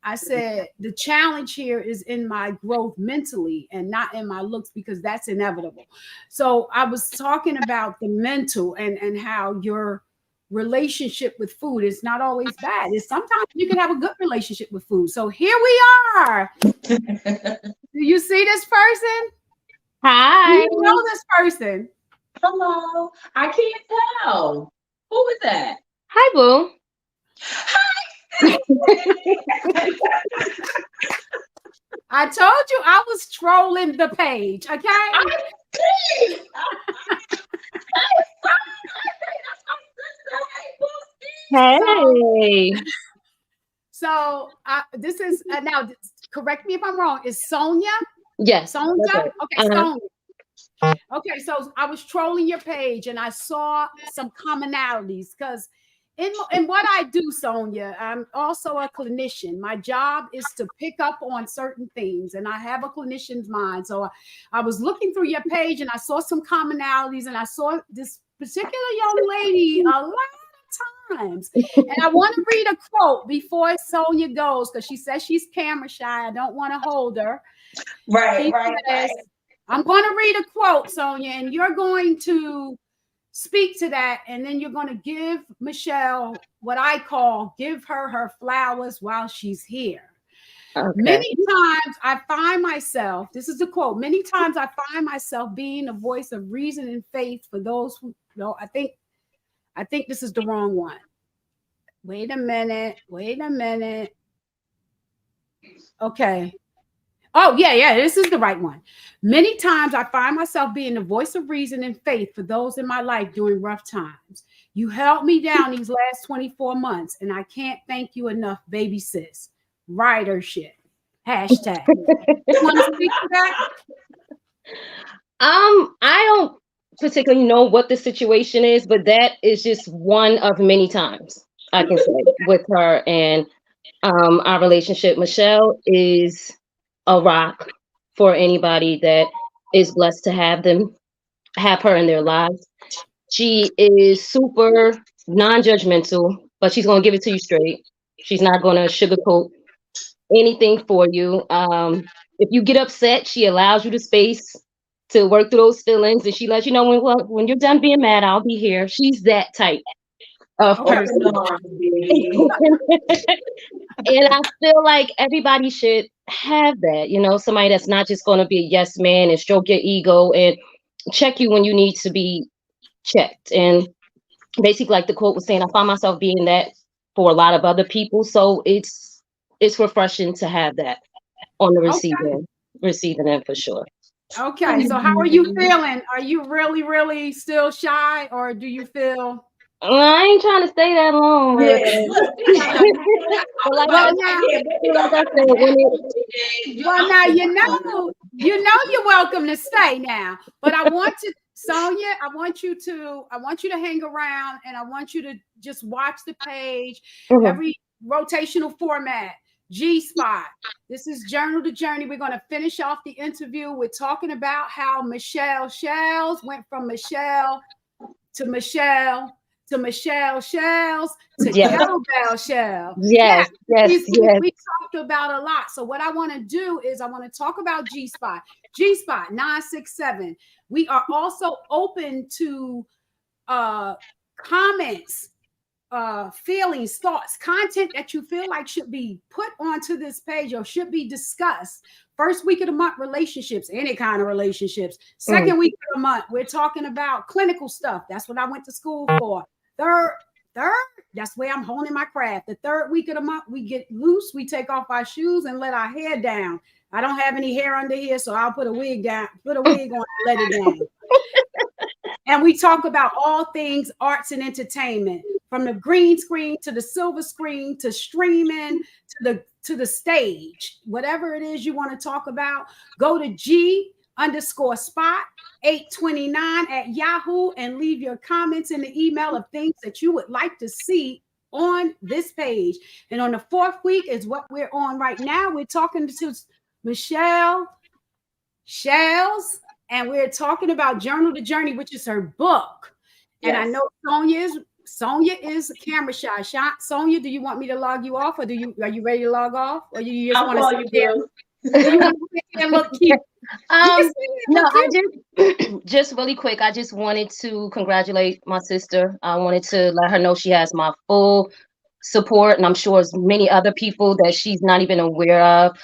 I said, the challenge here is in my growth mentally and not in my looks, because that's inevitable. So I was talking about the mental and how your relationship with food is not always bad. It's sometimes you can have a good relationship with food. So here we are. Do you see this person? Do Hi. you know this person? Hello. I can't tell. Who is that? Hi, boo. I told you I was trolling the page, okay? I see. So, Hey. this is now. Correct me if I'm wrong. Is Sonia? Yes. Sonia? Right. Okay, Sonia. Okay, so I was trolling your page and I saw some commonalities because in what I do, Sonia, I'm also a clinician. My job is to pick up on certain things, and I have a clinician's mind. So I was looking through your page and I saw some commonalities, and I saw this particular young lady a lot of times. And I want to read a quote before Sonia goes, because she says she's camera shy. I don't want to hold her. Right. I'm going to read a quote, Sonia, and you're going to speak to that, and then you're going to give Michelle what I call give her her flowers while she's here. Okay. Many times I find myself, this is the quote, many times I find myself being a voice of reason and faith for those who know. I think this is the wrong one. Wait a minute. Okay. Oh, yeah, this is the right one. Many times I find myself being the voice of reason and faith for those in my life during rough times. You held me down these last 24 months, and I can't thank you enough, baby sis. Ridership. Hashtag. You want to speak to that? I don't particularly know what the situation is, but that is just one of many times I can say with her and our relationship. Michelle is a rock for anybody that is blessed to have her in their lives. She is super non-judgmental, but she's going to give it to you straight. She's not going to sugarcoat anything for you. If you get upset, she allows you the space to work through those feelings, and she lets you know when you're done being mad, I'll be here. She's that type of person. And I feel like everybody should have that, somebody that's not just going to be a yes man and stroke your ego and check you when you need to be checked. And basically, like the quote was saying, I find myself being that for a lot of other people. So it's refreshing to have that on the receiving end for sure. Okay, so how are you feeling? Are you really, really still shy, or do you feel? I ain't trying to stay that long. Well, now you're welcome to stay now. But I want to, Sonia, I want you to hang around, and I want you to just watch the page. Mm-hmm. Every rotational format. G-Spot. This is Journal to Journey. We're going to finish off the interview. We're talking about how Michelle Chelles went from Michelle to Michelle to Michelle Chelles to Kettlebell Chelles. Yes. We talked about a lot. So what I want to do is I want to talk about G-Spot. G-Spot 967. We are also open to comments, feelings, thoughts, content that you feel like should be put onto this page or should be discussed. First week of the month, relationships, any kind of relationships. Second week of the month, we're talking about clinical stuff. That's what I went to school for. Third, that's where I'm honing my craft. The third week of the month, we get loose. We take off our shoes and let our hair down. I don't have any hair under here, so I'll put a wig on and let it down. And we talk about all things arts and entertainment, from the green screen to the silver screen to streaming to the stage. Whatever it is you want to talk about, go to G_spot 829 at Yahoo and leave your comments in the email of things that you would like to see on this page. And on the fourth week is what we're on right now. We're talking to Michelle Chelles, and we're talking about Journal to Journey, which is her book. Yes. And I know Sonia is camera shy. Sonia, do you want me to log you off, or are you ready to log off, or you just want to sit there? Do you want to sit there and look cute? No, just really quick. I just wanted to congratulate my sister. I wanted to let her know she has my full support, and I'm sure as many other people that she's not even aware of.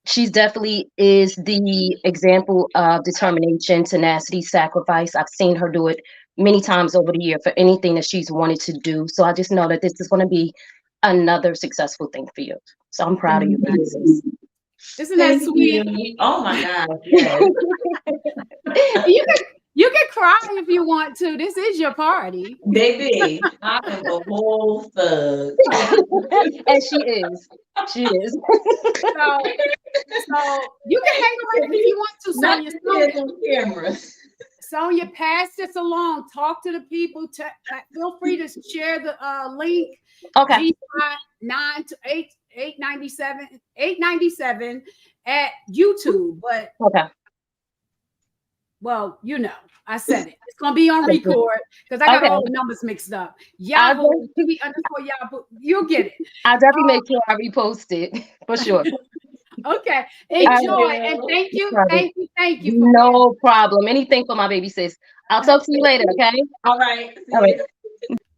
She's definitely is the example of determination, tenacity, sacrifice. I've seen her do it many times over the year for anything that she's wanted to do. So I just know that this is going to be another successful thing for you. So I'm proud of you, sis. Isn't that sweet? Oh my God, yes. You can cry if you want to. This is your party. Baby, I am a whole thug. And she is. She is. So you can hang around if you want to, Sonia. Sonia, pass this along. Talk to the people. Feel free to share the link. Okay. G9 to 897 at YouTube. But okay. Well, I said it. It's gonna be on record because I got all the numbers mixed up. Yahoo, TV_Yahoo. You'll get it. I'll definitely make sure I repost it for sure. Okay. Enjoy and thank you. Thank you. No problem. Anything for my baby sis. I'll talk to you later, okay? All right.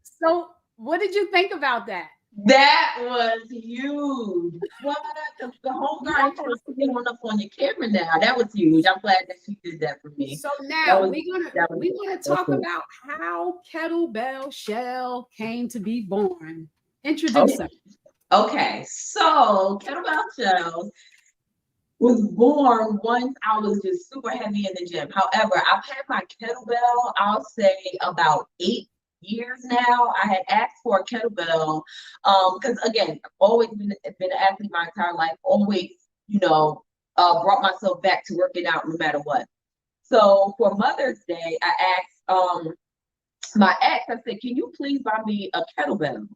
So what did you think about that? That was huge. What the whole guy was sitting up on your camera now. That was huge. I'm glad that she did that for me. So now we're gonna talk about how Kettlebell Chelles came to be born. Introduce her. Okay, so Kettlebell Chelles was born once I was just super heavy in the gym. However, I've had my kettlebell, I'll say about 8 years now. I had asked for a kettlebell because again, I've always been an athlete my entire life, always, brought myself back to working out no matter what. So for Mother's Day, I asked my ex, I said, can you please buy me a kettlebell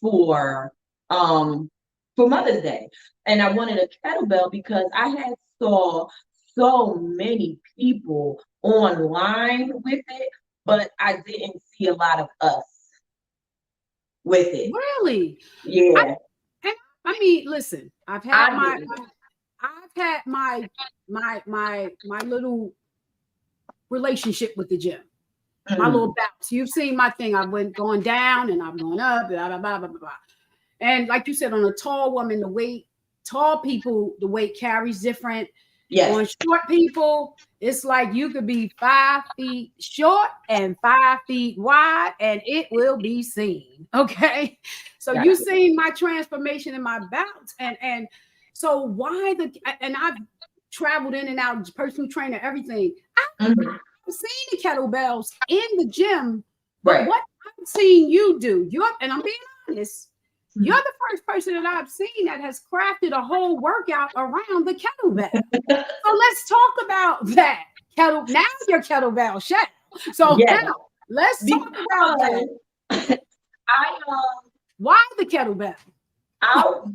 for Mother's Day? And I wanted a kettlebell because I had saw so many people online with it, but I didn't see a lot of us with it. Really? Yeah. I mean, listen, I've had my little relationship with the gym. My little bouts. You've seen my thing. I went going down and I'm going up, blah, blah, blah, blah, blah. And like you said, on a tall woman, tall people, the weight carries different. Yes. On short people, it's like you could be 5 feet short and 5 feet wide, and it will be seen. Okay. So you've seen my transformation in my bouts. And so and I've traveled in and out, personal trainer, everything. I've seen the kettlebells in the gym, but what I've seen you do, and I'm being honest, you're the first person that I've seen that has crafted a whole workout around the kettlebell. So let's talk about that. Now you're Kettlebell Chelles. So now let's talk about that. Why the kettlebell?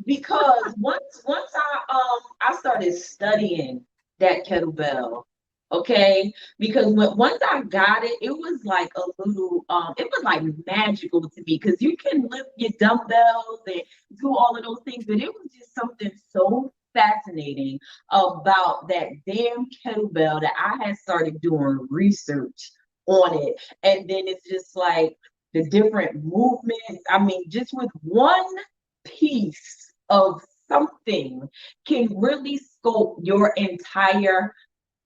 Because once I started studying that kettlebell, okay, because once I got it, it was like a little it was like magical to me, because you can lift your dumbbells and do all of those things, but it was just something so fascinating about that damn kettlebell that I had started doing research on it. And then it's just like the different movements. I mean, just with one piece of something can really sculpt your entire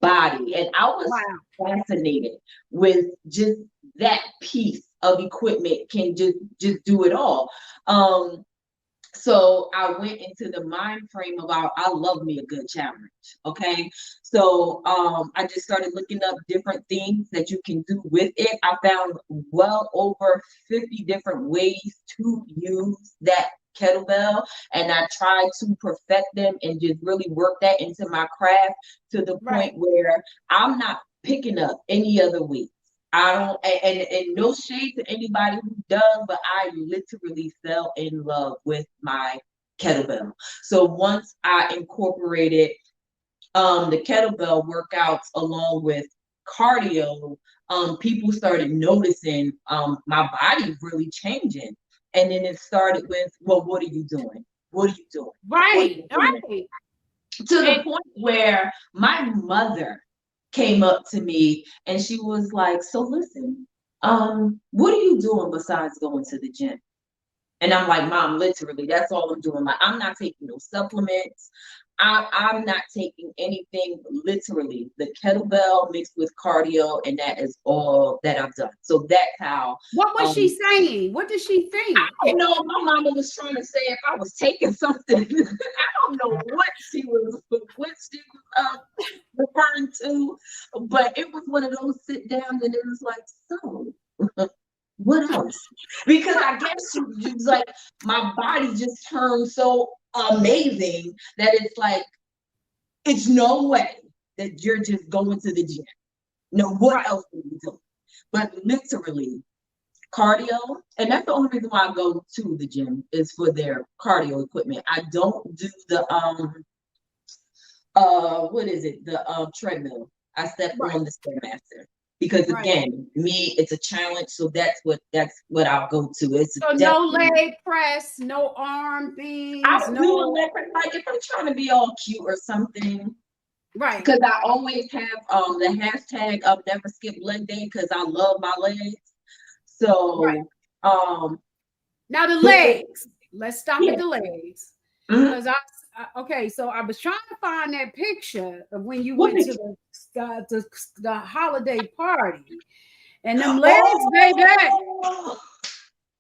body. And I was fascinated with just that piece of equipment can just do it all. So I went into the mind frame about, I love me a good challenge. Okay. So I just started looking up different things that you can do with it. I found well over 50 different ways to use that kettlebell, and I tried to perfect them and just really work that into my craft to the point where I'm not picking up any other weight. I don't, and no shade to anybody who does, but I literally fell in love with my kettlebell. So once I incorporated the kettlebell workouts along with cardio, people started noticing my body really changing. And then it started with, well, what are you doing? What are you doing? Right. Right. To the point where my mother came up to me and she was like, so listen, what are you doing besides going to the gym? And I'm like, Mom, literally, that's all I'm doing. Like, I'm not taking no supplements. I'm not taking anything, literally. The kettlebell mixed with cardio, and that is all that I've done. So that's how. What was she saying? What did she think? I don't know. My mama was trying to say if I was taking something. I don't know what she was referring to, but it was one of those sit downs, and it was like, so. What else? Because I guess she was like, my body just turned so amazing that it's like, it's no way that you're just going to the gym. No, what else are you doing? But literally, cardio, and that's the only reason why I go to the gym is for their cardio equipment. I don't do the what is it? The treadmill. I step on the Stairmaster. Because again, me, it's a challenge, so that's what I'll go to. It's so no leg press, no arm things. I'll do a leg press, like if I'm trying to be all cute or something. Right. Because I always have the hashtag of never skip leg day because I love my legs. So now the legs. Let's stop at the legs. Because okay, so I was trying to find that picture of when you went to the holiday party, and them legs, baby.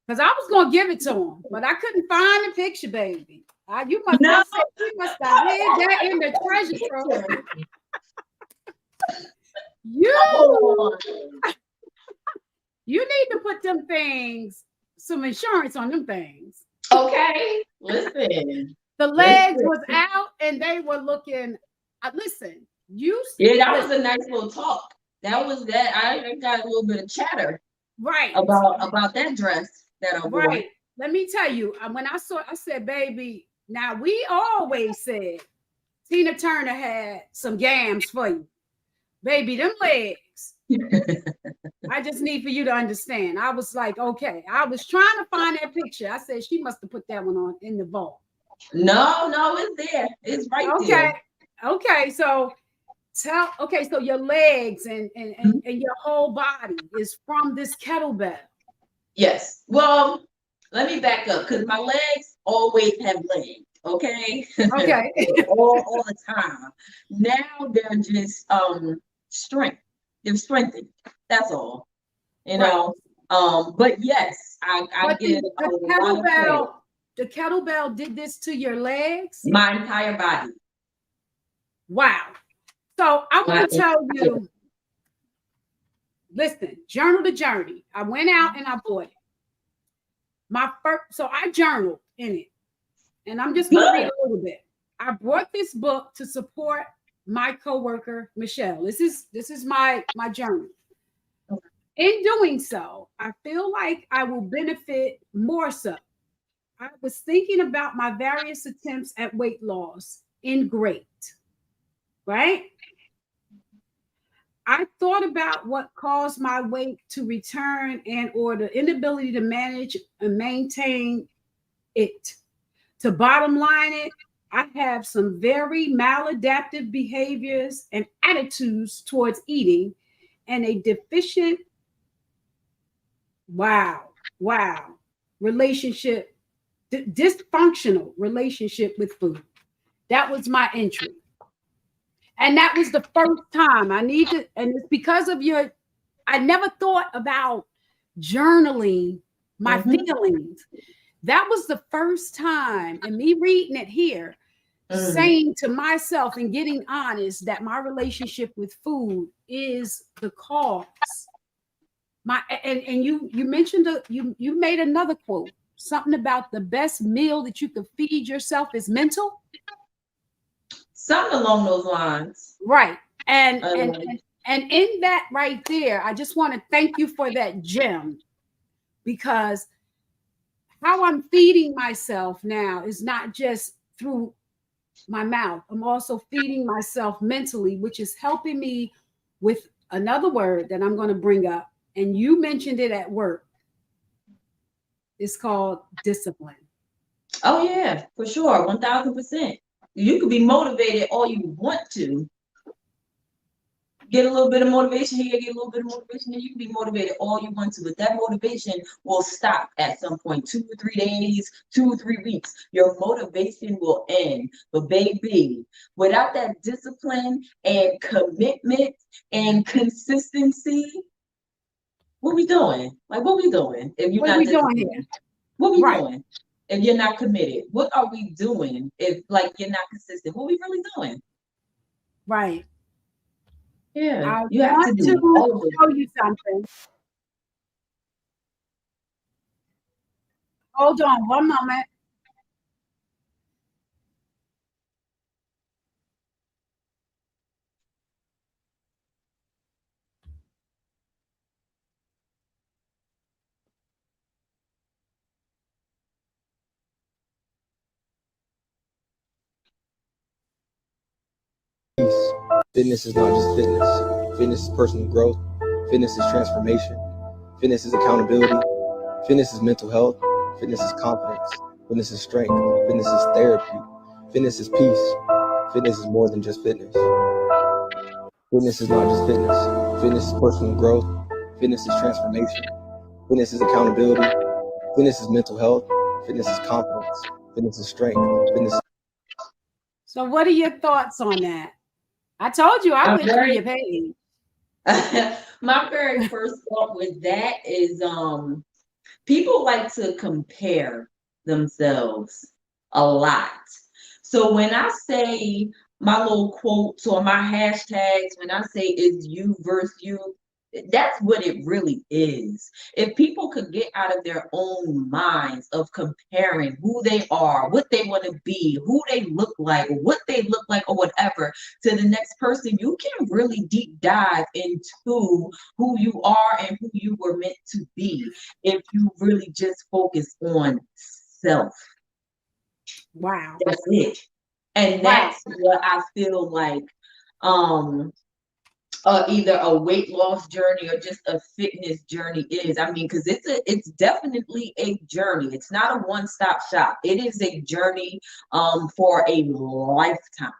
Because I was gonna give it to him, but I couldn't find the picture, baby. You must have hid that in the treasure trove. You need to put them things, some insurance on them things. Okay, listen. The legs was out and they were looking. Listen, that was a nice little talk. That was that. I got a little bit of chatter, about that dress that I wore. Right. Let me tell you, when I said, baby. Now we always said Tina Turner had some yams for you, baby. Them legs. I just need for you to understand. I was like, okay. I was trying to find that picture. I said she must have put that one on in the vault. No, it's there. It's right there. Okay. So so your legs and your whole body is from this kettlebell. Yes. Well, let me back up because my legs always have legs. Okay. Okay. all the time. Now they're just strength. They're strengthened. That's all. You know. But yes, I get the kettlebell did this to your legs? My entire body. Wow. So I want to tell you, listen, journal the journey. I went out and I bought it. So I journaled in it. And I'm just going to read a little bit. I brought this book to support my coworker, Michelle. This is my journal. In doing so, I feel like I will benefit more so. I was thinking about my various attempts at weight loss in great, right? I thought about what caused my weight to return or the inability to manage and maintain it. To bottom line it, I have some very maladaptive behaviors and attitudes towards eating and a deficient, dysfunctional relationship with food. That was my entry. And that was the first time and it's because of I never thought about journaling my feelings. That was the first time, and me reading it here, saying to myself and getting honest that my relationship with food is the cause. And you mentioned you made another quote, something about the best meal that you could feed yourself is mental. Something along those lines. Right. And in that right there, I just want to thank you for that gem, because how I'm feeding myself now is not just through my mouth. I'm also feeding myself mentally, which is helping me with Another word that I'm going to bring up, and you mentioned it at work, is called discipline. Oh yeah, for sure, 1000%. You could be motivated all you want to. Get a little bit of motivation here, get a little bit of motivation there. You can be motivated all you want to, but that motivation will stop at some point. 2 or 3 days, 2 or 3 weeks, your motivation will end. But baby, without that discipline and commitment and consistency, what we doing? Like, what we doing if you're What are not we doing here? disciplined? What we Right. doing if you're not committed? What are we doing if like you're not consistent? What we really doing? Right. Yeah, I you have to want to do all of it. show you something. Hold on one moment. Peace. Fitness is not just fitness. Fitness is personal growth. Fitness is transformation. Fitness is accountability. Fitness is mental health. Fitness is confidence. Fitness is strength. Fitness is therapy. Fitness is peace. Fitness is more than just fitness. Fitness is not just fitness. Fitness is personal growth. Fitness is transformation. Fitness is accountability. Fitness is mental health. Fitness is confidence. Fitness is strength. Fitness. So, what are your thoughts on that? I told you I I'm went through very your page. my very first thought with that is people like to compare themselves a lot. So when I say my little quotes or my hashtags, when I say it's you versus you, that's what it really is. If people could get out of their own minds of comparing who they are, what they want to be, who they look like, or what they look like, or whatever, to the next person, you can really deep dive into who you are and who you were meant to be if you really just focus on self. Wow. That's it. And Wow. that's what I feel like um either a weight loss journey or just a fitness journey is. I mean, because it's definitely a journey. It's not a one-stop shop. It is a journey for a lifetime.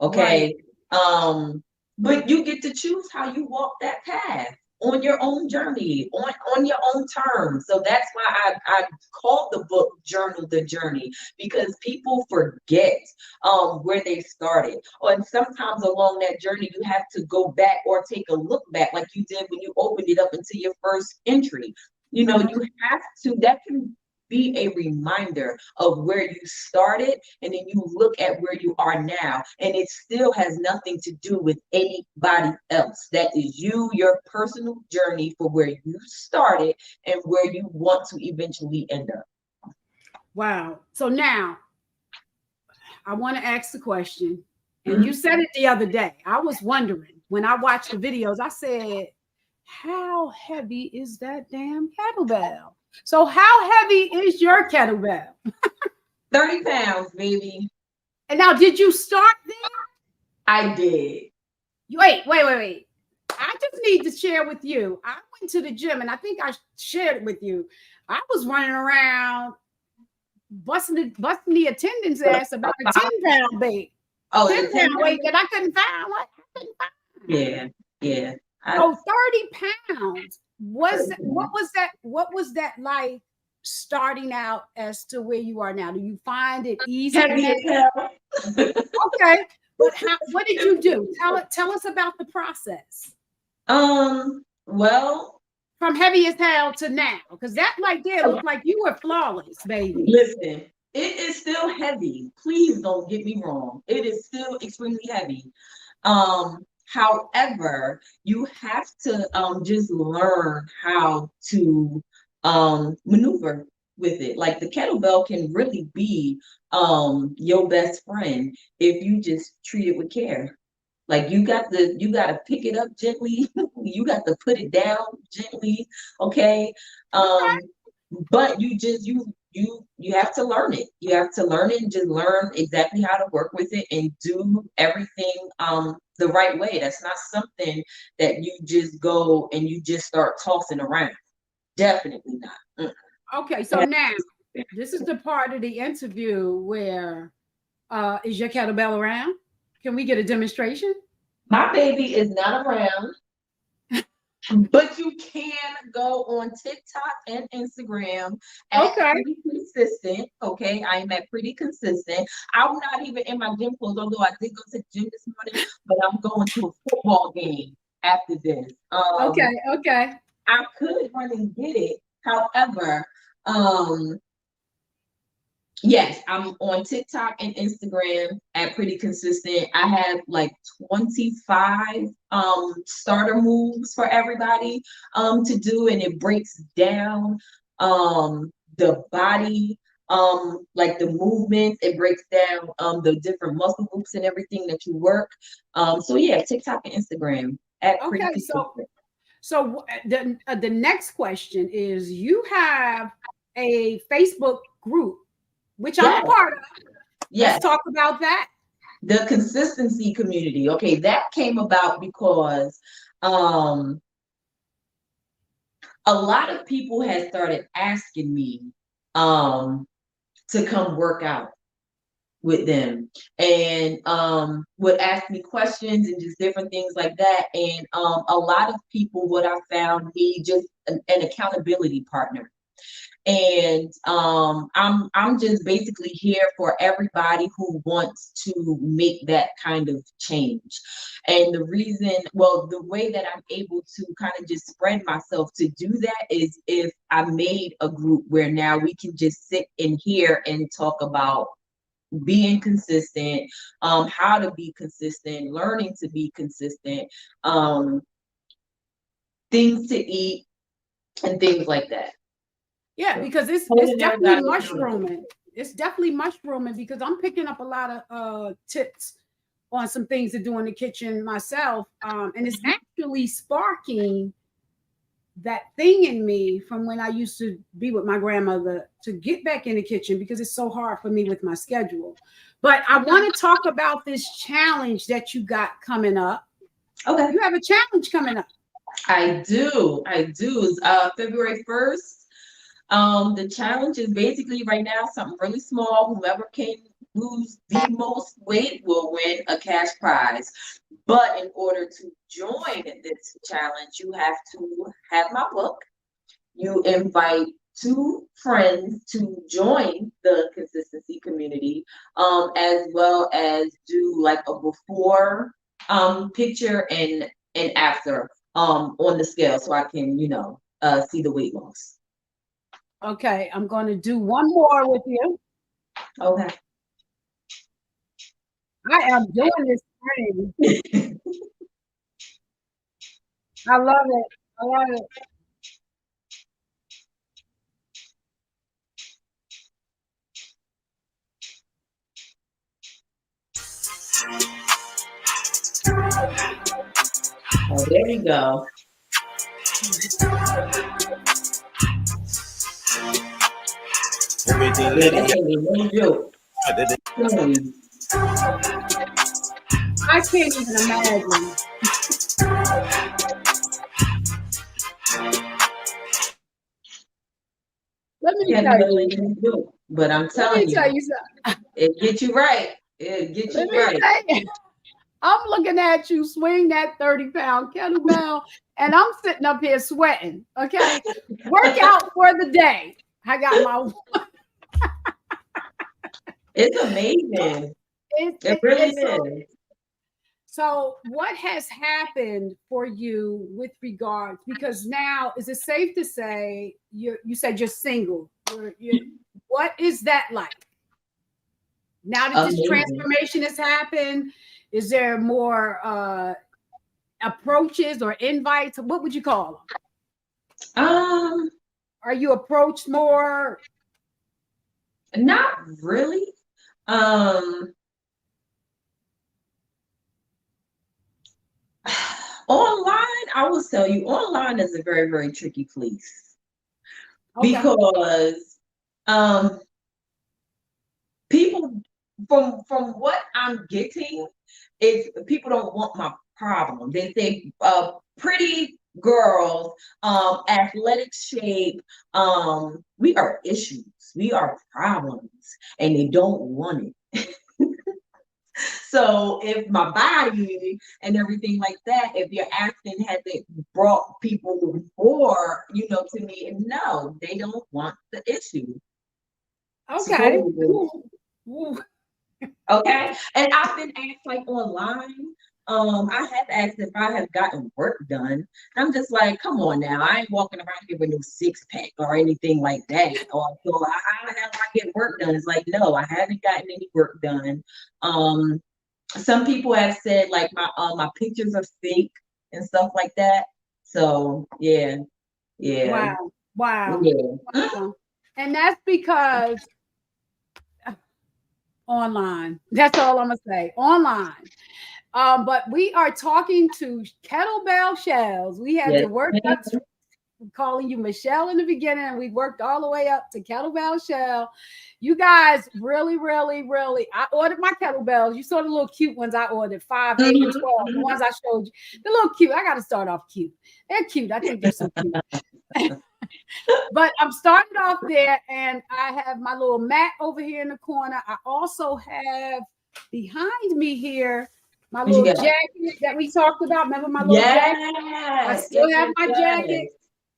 Right. Okay. But you get to choose how you walk that path on your own journey, on your own terms. So that's why I called the book Journal the Journey, because people forget where they started. And sometimes along that journey, you have to go back or take a look back, like you did when you opened it up into your first entry. You know, you have to, that can be a reminder of where you started, and then you look at where you are now, and it still has nothing to do with anybody else. That is you, your personal journey for where you started and where you want to eventually end up. Wow. So now I want to ask the question, and you said it the other day. I was wondering when I watched the videos, I said, how heavy is that damn kettlebell? So, how heavy is your kettlebell? 30 pounds, baby. And now, did you start there? I did. Wait. I just need to share with you. I went to the gym, and I think I shared it with you. I was running around busting the attendant's ass about a 10-pound weight. Oh, 10-pound weight that I couldn't find. What? I couldn't find. Yeah. So 30 pounds. What was that like starting out as to where you are now? Do you find it easy Heavy now? as hell. Okay. But what did you do? Tell us about the process. Well, From heavy as hell to now. Because that right there looked like you were flawless, baby. listen, it is still heavy. Please don't get me wrong. It is still extremely heavy. However, you have to just learn how to maneuver with it. Like the kettlebell can really be your best friend if you just treat it with care. Like you got to pick it up gently. You got to put it down gently. Okay. Okay. But you you have to learn it. You have to learn it and just learn exactly how to work with it and do everything the right way. That's not something that you just go and you just start tossing around. Definitely not. Okay, so now this is the part of the interview where is your kettlebell around? Can we get a demonstration? My baby is not around. But you can go on TikTok and Instagram at Pretty Consistent. Okay, I am at Pretty Consistent. I'm not even in my gym clothes, although I did go to the gym this morning, but I'm going to a football game after this. Okay. I could run and get it. However, yes, I'm on TikTok and Instagram at Pretty Consistent. I have like 25 starter moves for everybody to do, and it breaks down the body, like the movements. It breaks down the different muscle groups and everything that you work. So yeah, TikTok and Instagram at Pretty Consistent. So the next question is, you have a Facebook group, which I'm a part of. Let's talk about that. The consistency community. Okay, that came about because a lot of people had started asking me to come work out with them, and would ask me questions and just different things like that. And a lot of people, what I found, need just an accountability partner. And I'm just basically here for everybody who wants to make that kind of change. And the way that I'm able to kind of just spread myself to do that is if I made a group where now we can just sit in here and talk about being consistent, how to be consistent, learning to be consistent, things to eat, and things like that. Yeah, because it's definitely mushrooming. It's definitely mushrooming because I'm picking up a lot of tips on some things to do in the kitchen myself. And it's actually sparking that thing in me from when I used to be with my grandmother to get back in the kitchen, because it's so hard for me with my schedule. But I want to talk about this challenge that you got coming up. Okay. You have a challenge coming up. I do. It's February 1st. The challenge is basically right now something really small. Whoever can lose the most weight will win a cash prize. But in order to join this challenge, you have to have my book. You invite 2 friends to join the consistency community, as well as do like a before picture and after on the scale, so I can see the weight loss. Okay, I'm going to do one more with you. Okay. I am doing this thing. I love it. Oh, there we go. I can't even imagine. Let me tell you. But I'm telling you, it gets you right. It gets you right. I'm looking at you swing that 30-pound kettlebell, and I'm sitting up here sweating. Okay, workout for the day. I got my. It's amazing. It really is. So, what has happened for you with regards? Because now, is it safe to say you said you're single? What is that like? Now that this transformation has happened, is there more approaches or invites? What would you call them? Are you approached more? Not really. Online, I will tell you, online is a very, very tricky place. Okay. Because Um, people from what I'm getting is people don't want my problem. They say pretty girls, athletic shape, we are issues, we are problems, and they don't want it. So if my body and everything like that, if you're asking, has it brought people more, to me? No, they don't want the issue. Okay. So, Ooh. okay. And I've been asked like online. I have asked if I have gotten work done. I'm just like, come on now. I ain't walking around here with no six pack or anything like that. Or so how the hell I get work done? It's like, no, I haven't gotten any work done. Some people have said like my pictures are fake and stuff like that. So yeah. Wow. Wow. Yeah. Wow. And that's because online. That's all I'm gonna say. Online. But we are talking to Kettlebell Chelles. We had to Yes. work up to calling you Michelle in the beginning, and we worked all the way up to Kettlebell Shell. You guys really, really, really. I ordered my kettlebells. You saw the little cute ones I ordered, 5, 8, and 12. The ones I showed you. They're little cute. I got to start off cute. They're cute. I think they're so cute. But I'm starting off there, and I have my little mat over here in the corner. I also have behind me here my little jacket that we talked about. Remember my little jacket? I still have my jacket,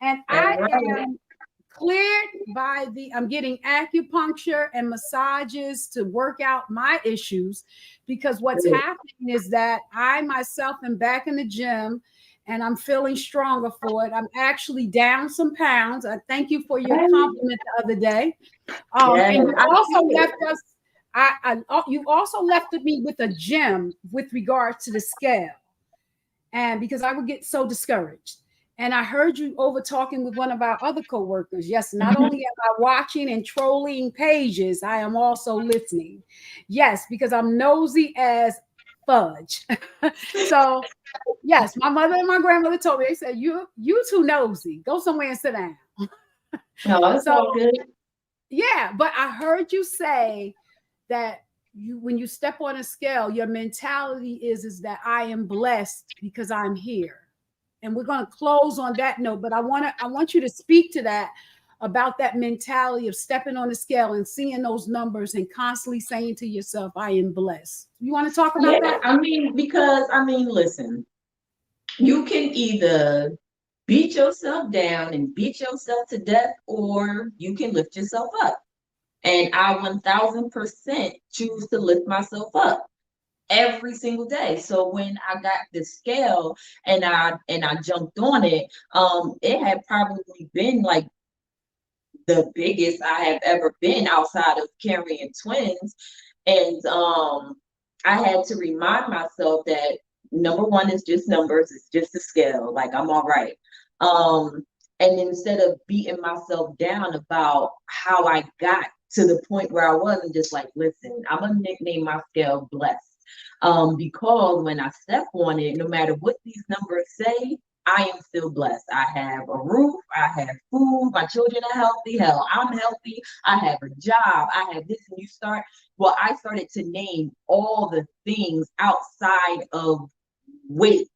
and I am cleared by I'm getting acupuncture and massages to work out my issues, because what's happening is that I myself am back in the gym and I'm feeling stronger for it. I'm actually down some pounds. I thank you for your compliment the other day. And you also left us, you also left me with a gem with regards to the scale. And because I would get so discouraged. And I heard you over talking with one of our other coworkers. Yes, not only am I watching and trolling pages, I am also listening. Yes, because I'm nosy as fudge. So yes, my mother and my grandmother told me, they said, you too nosy. Go somewhere and sit down. No, it's all good. Yeah, but I heard you say that when you step on a scale, your mentality is that I am blessed because I'm here. And we're going to close on that note, but I want you to speak to that, about that mentality of stepping on the scale and seeing those numbers and constantly saying to yourself, I am blessed. You want to talk about that? Listen, you can either beat yourself down and beat yourself to death, or you can lift yourself up. And I 1000% choose to lift myself up every single day. So when I got the scale and I jumped on it, it had probably been like the biggest I have ever been outside of carrying twins. And I had to remind myself that number one is just numbers, it's just a scale, like I'm all right. And instead of beating myself down about how I got to the point where I was, and just like, listen, I'm gonna nickname my scale blessed. Because when I step on it, no matter what these numbers say, I am still blessed. I have a roof, I have food, my children are healthy, hell, I'm healthy, I have a job, I have this, and I started to name all the things outside of weight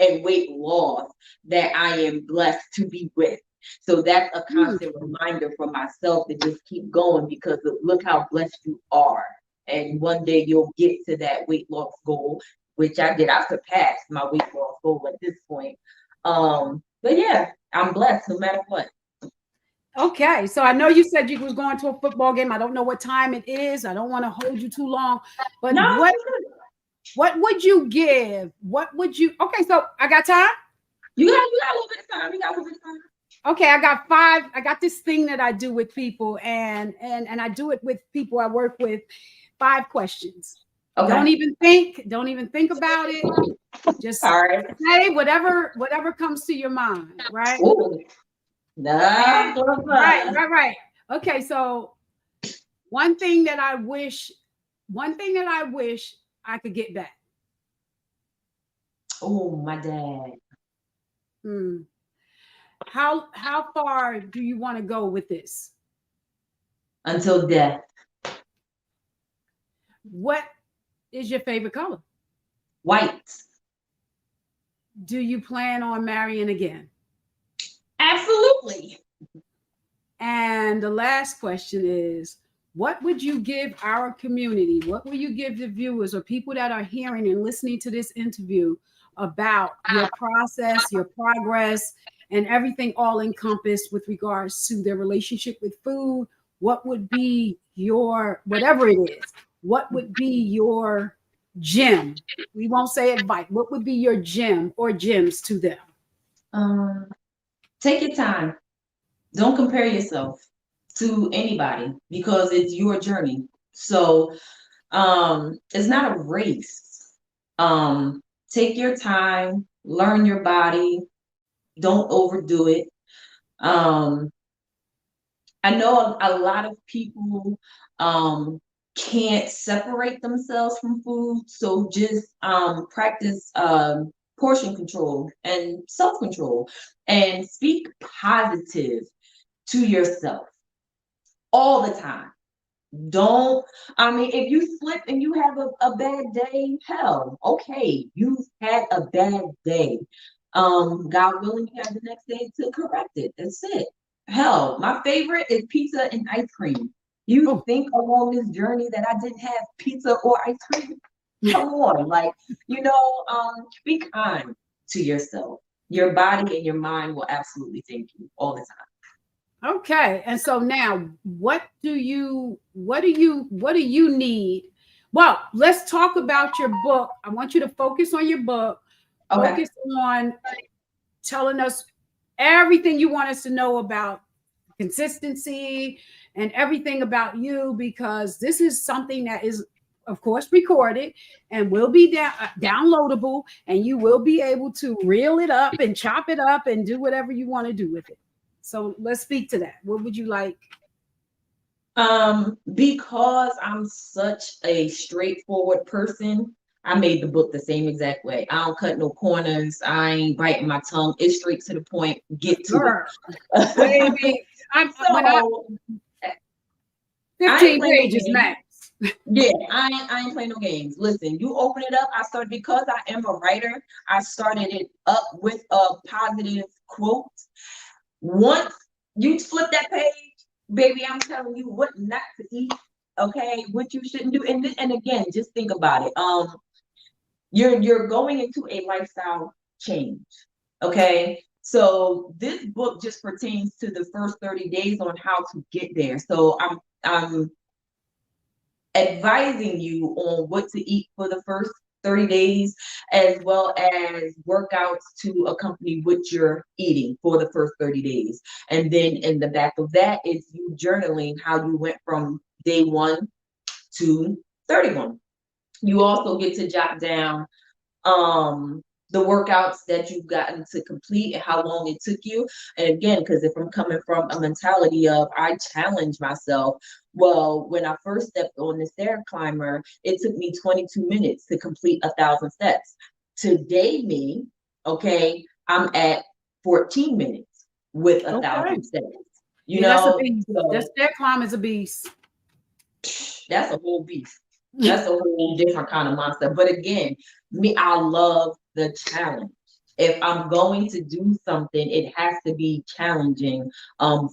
and weight loss that I am blessed to be with. So that's a constant reminder for myself to just keep going, because look how blessed you are. And one day you'll get to that weight loss goal, which I did. I surpassed my weight loss goal at this point. But yeah, I'm blessed no matter what. Okay, so I know you said you was going to a football game. I don't know what time it is. I don't want to hold you too long, but what would you give? What would you? Okay, so I got time. You got a little bit of time. You got a little bit of time. Okay, I got 5. I got this thing that I do with people, and I do it with people I work with. 5 questions. Okay. Don't even think about it. Just say whatever comes to your mind, right? Ooh. Right. Okay, so one thing that I wish I could get back. Oh, my dad. How far do you want to go with this? until death. What is your favorite color? White. Do you plan on marrying again? Absolutely. And the last question is, what would you give our community? What will you give the viewers or people that are hearing and listening to this interview about your process, your progress, and everything all encompassed with regards to their relationship with food? What would be your, whatever it is, what would be your gem? We won't say advice. What would be your gem or gems to them? Take your time. Don't compare yourself to anybody because it's your journey. So it's not a race. Take your time, learn your body, don't overdo it. I know a lot of people can't separate themselves from food, so just practice portion control and self-control and speak positive to yourself all the time. Don't, I mean, if you slip and you have a bad day, hell, okay, you've had a bad day. God willing, you have the next day to correct it. That's it. Hell, my favorite is pizza and ice cream. You think along this journey that I didn't have pizza or ice cream? Come on, like, be kind to yourself. Your body and your mind will absolutely thank you all the time. Okay. And so now what do you need? Well, let's talk about your book. I want you to focus on your book. Okay. Focus on telling us everything you want us to know about consistency and everything about you, because this is something that is, of course, recorded and will be downloadable, and you will be able to reel it up and chop it up and do whatever you want to do with it. So let's speak to that. What would you like? Because I'm such a straightforward person, I made the book the same exact way. I don't cut no corners. I ain't biting my tongue. It's straight to the point. Get to it. Baby, I'm so, 15 pages max. Yeah, I ain't playing no games. Listen, you open it up. I started, because I am a writer, I started it up with a positive quote. Once you flip that page, baby, I'm telling you what not to eat, okay, what you shouldn't do. And again, just think about it. You're going into a lifestyle change, okay? So this book just pertains to the first 30 days on how to get there. So I'm advising you on what to eat for the first 30 days, as well as workouts to accompany what you're eating for the first 30 days. And then in the back of that is you journaling how you went from day 1 to 31. You also get to jot down the workouts that you've gotten to complete and how long it took you. And again, because if I'm coming from a mentality of I challenge myself, well, when I first stepped on the stair climber, it took me 22 minutes to complete 1,000 steps. Today, me, okay, I'm at 14 minutes with 1,000 steps. You know, that's a beast. That stair climb is a beast. That's a whole beast. That's a whole different kind of monster. But again, I love the challenge. If I'm going to do something, it has to be challenging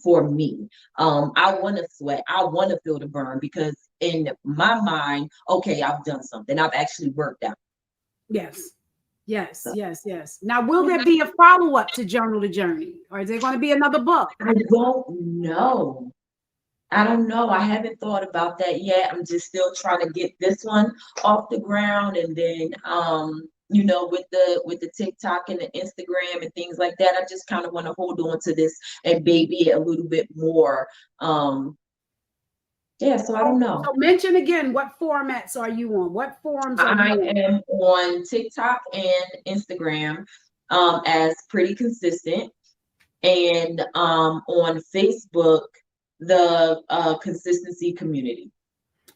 for me. I want to sweat. I want to feel the burn, because in my mind, okay, I've done something. I've actually worked out. Yes. Now, will there be a follow-up to Journal the Journey, or is there going to be another book? I don't know. I haven't thought about that yet. I'm just still trying to get this one off the ground, and then with the TikTok and the Instagram and things like that, I just kind of want to hold on to this and baby it a little bit more. So I don't know. So mention again, what formats are you on? What forums are you on? I am on TikTok and Instagram as Pretty Consistent, and on Facebook, the Consistency Community.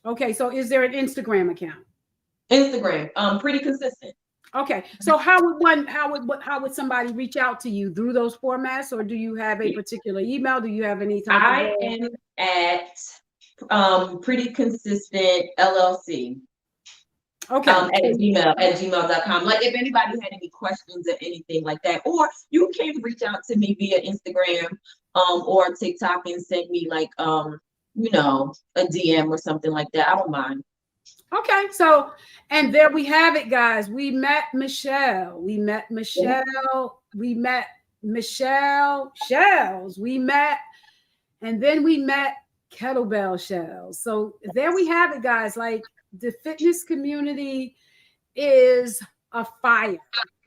Okay, so is there an Instagram account? Instagram, Pretty Consistent. Okay, so how would somebody reach out to you through those formats, or do you have a particular email? Do you have any type I am at Pretty Consistent LLC. Okay. At gmail.com. Like if anybody had any questions or anything like that, or you can reach out to me via Instagram or TikTok and send me like you know, a DM or something like that. I don't mind. Okay, so and there we have it, guys. We met Michelle. We met Michelle. We met Michelle Chelles. We met, and then we met Kettlebell Chelles. So there we have it, guys. Like the fitness community is a fire.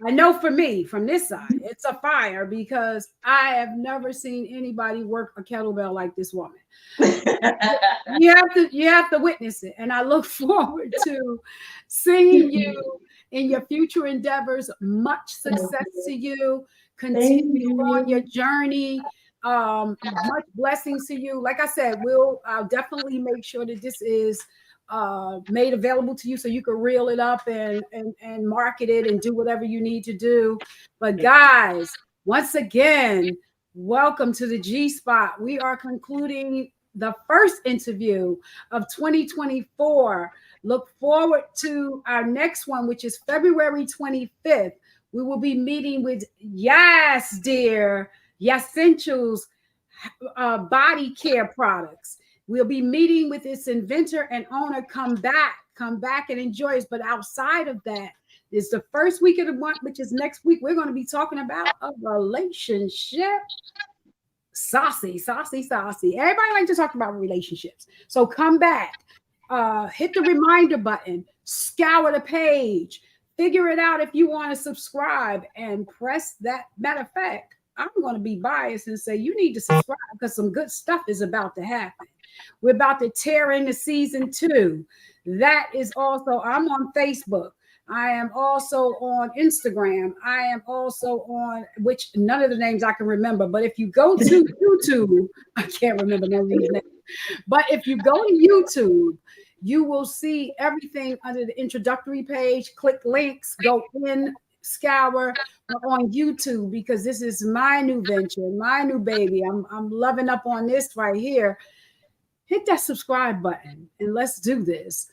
I know for me, from this side, it's a fire because I have never seen anybody work a kettlebell like this woman. You have to witness it, and I look forward to seeing you in your future endeavors. Much success to you. Continue on your journey. Much blessings to you. Like I said, I'll definitely make sure that this is made available to you so you can reel it up and market it and do whatever you need to do. But guys, once again, welcome to the G Spot. We are concluding the first interview of 2024. Look forward to our next one, which is February 25th. We will be meeting with Essentials body care products. We'll be meeting with its inventor and owner. Come back and enjoy us. But outside of that, it's the first week of the month, which is next week. We're going to be talking about a relationship. Saucy. Everybody likes to talk about relationships. So come back, hit the reminder button, scour the page, figure it out if you want to subscribe, and press that. Matter of fact, I'm going to be biased and say you need to subscribe because some good stuff is about to happen. We're about to tear into season 2. That is also, I'm on Facebook. I am also on Instagram. I am also on, which none of the names I can remember, but if you go to YouTube, I can't remember none of these names. But if you go to YouTube, you will see everything under the introductory page. Click links, go in, scour on YouTube, because this is my new venture, my new baby. I'm loving up on this right here. Hit that subscribe button and let's do this.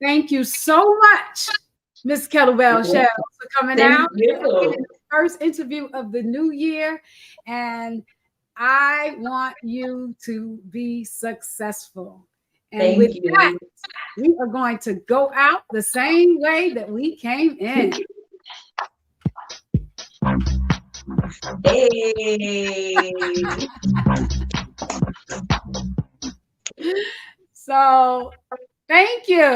Thank you so much, Miss Kettlebell Chelles, for coming out. The first interview of the new year. And I want you to be successful. And with that, we are going to go out the same way that we came in. Hey. So thank you.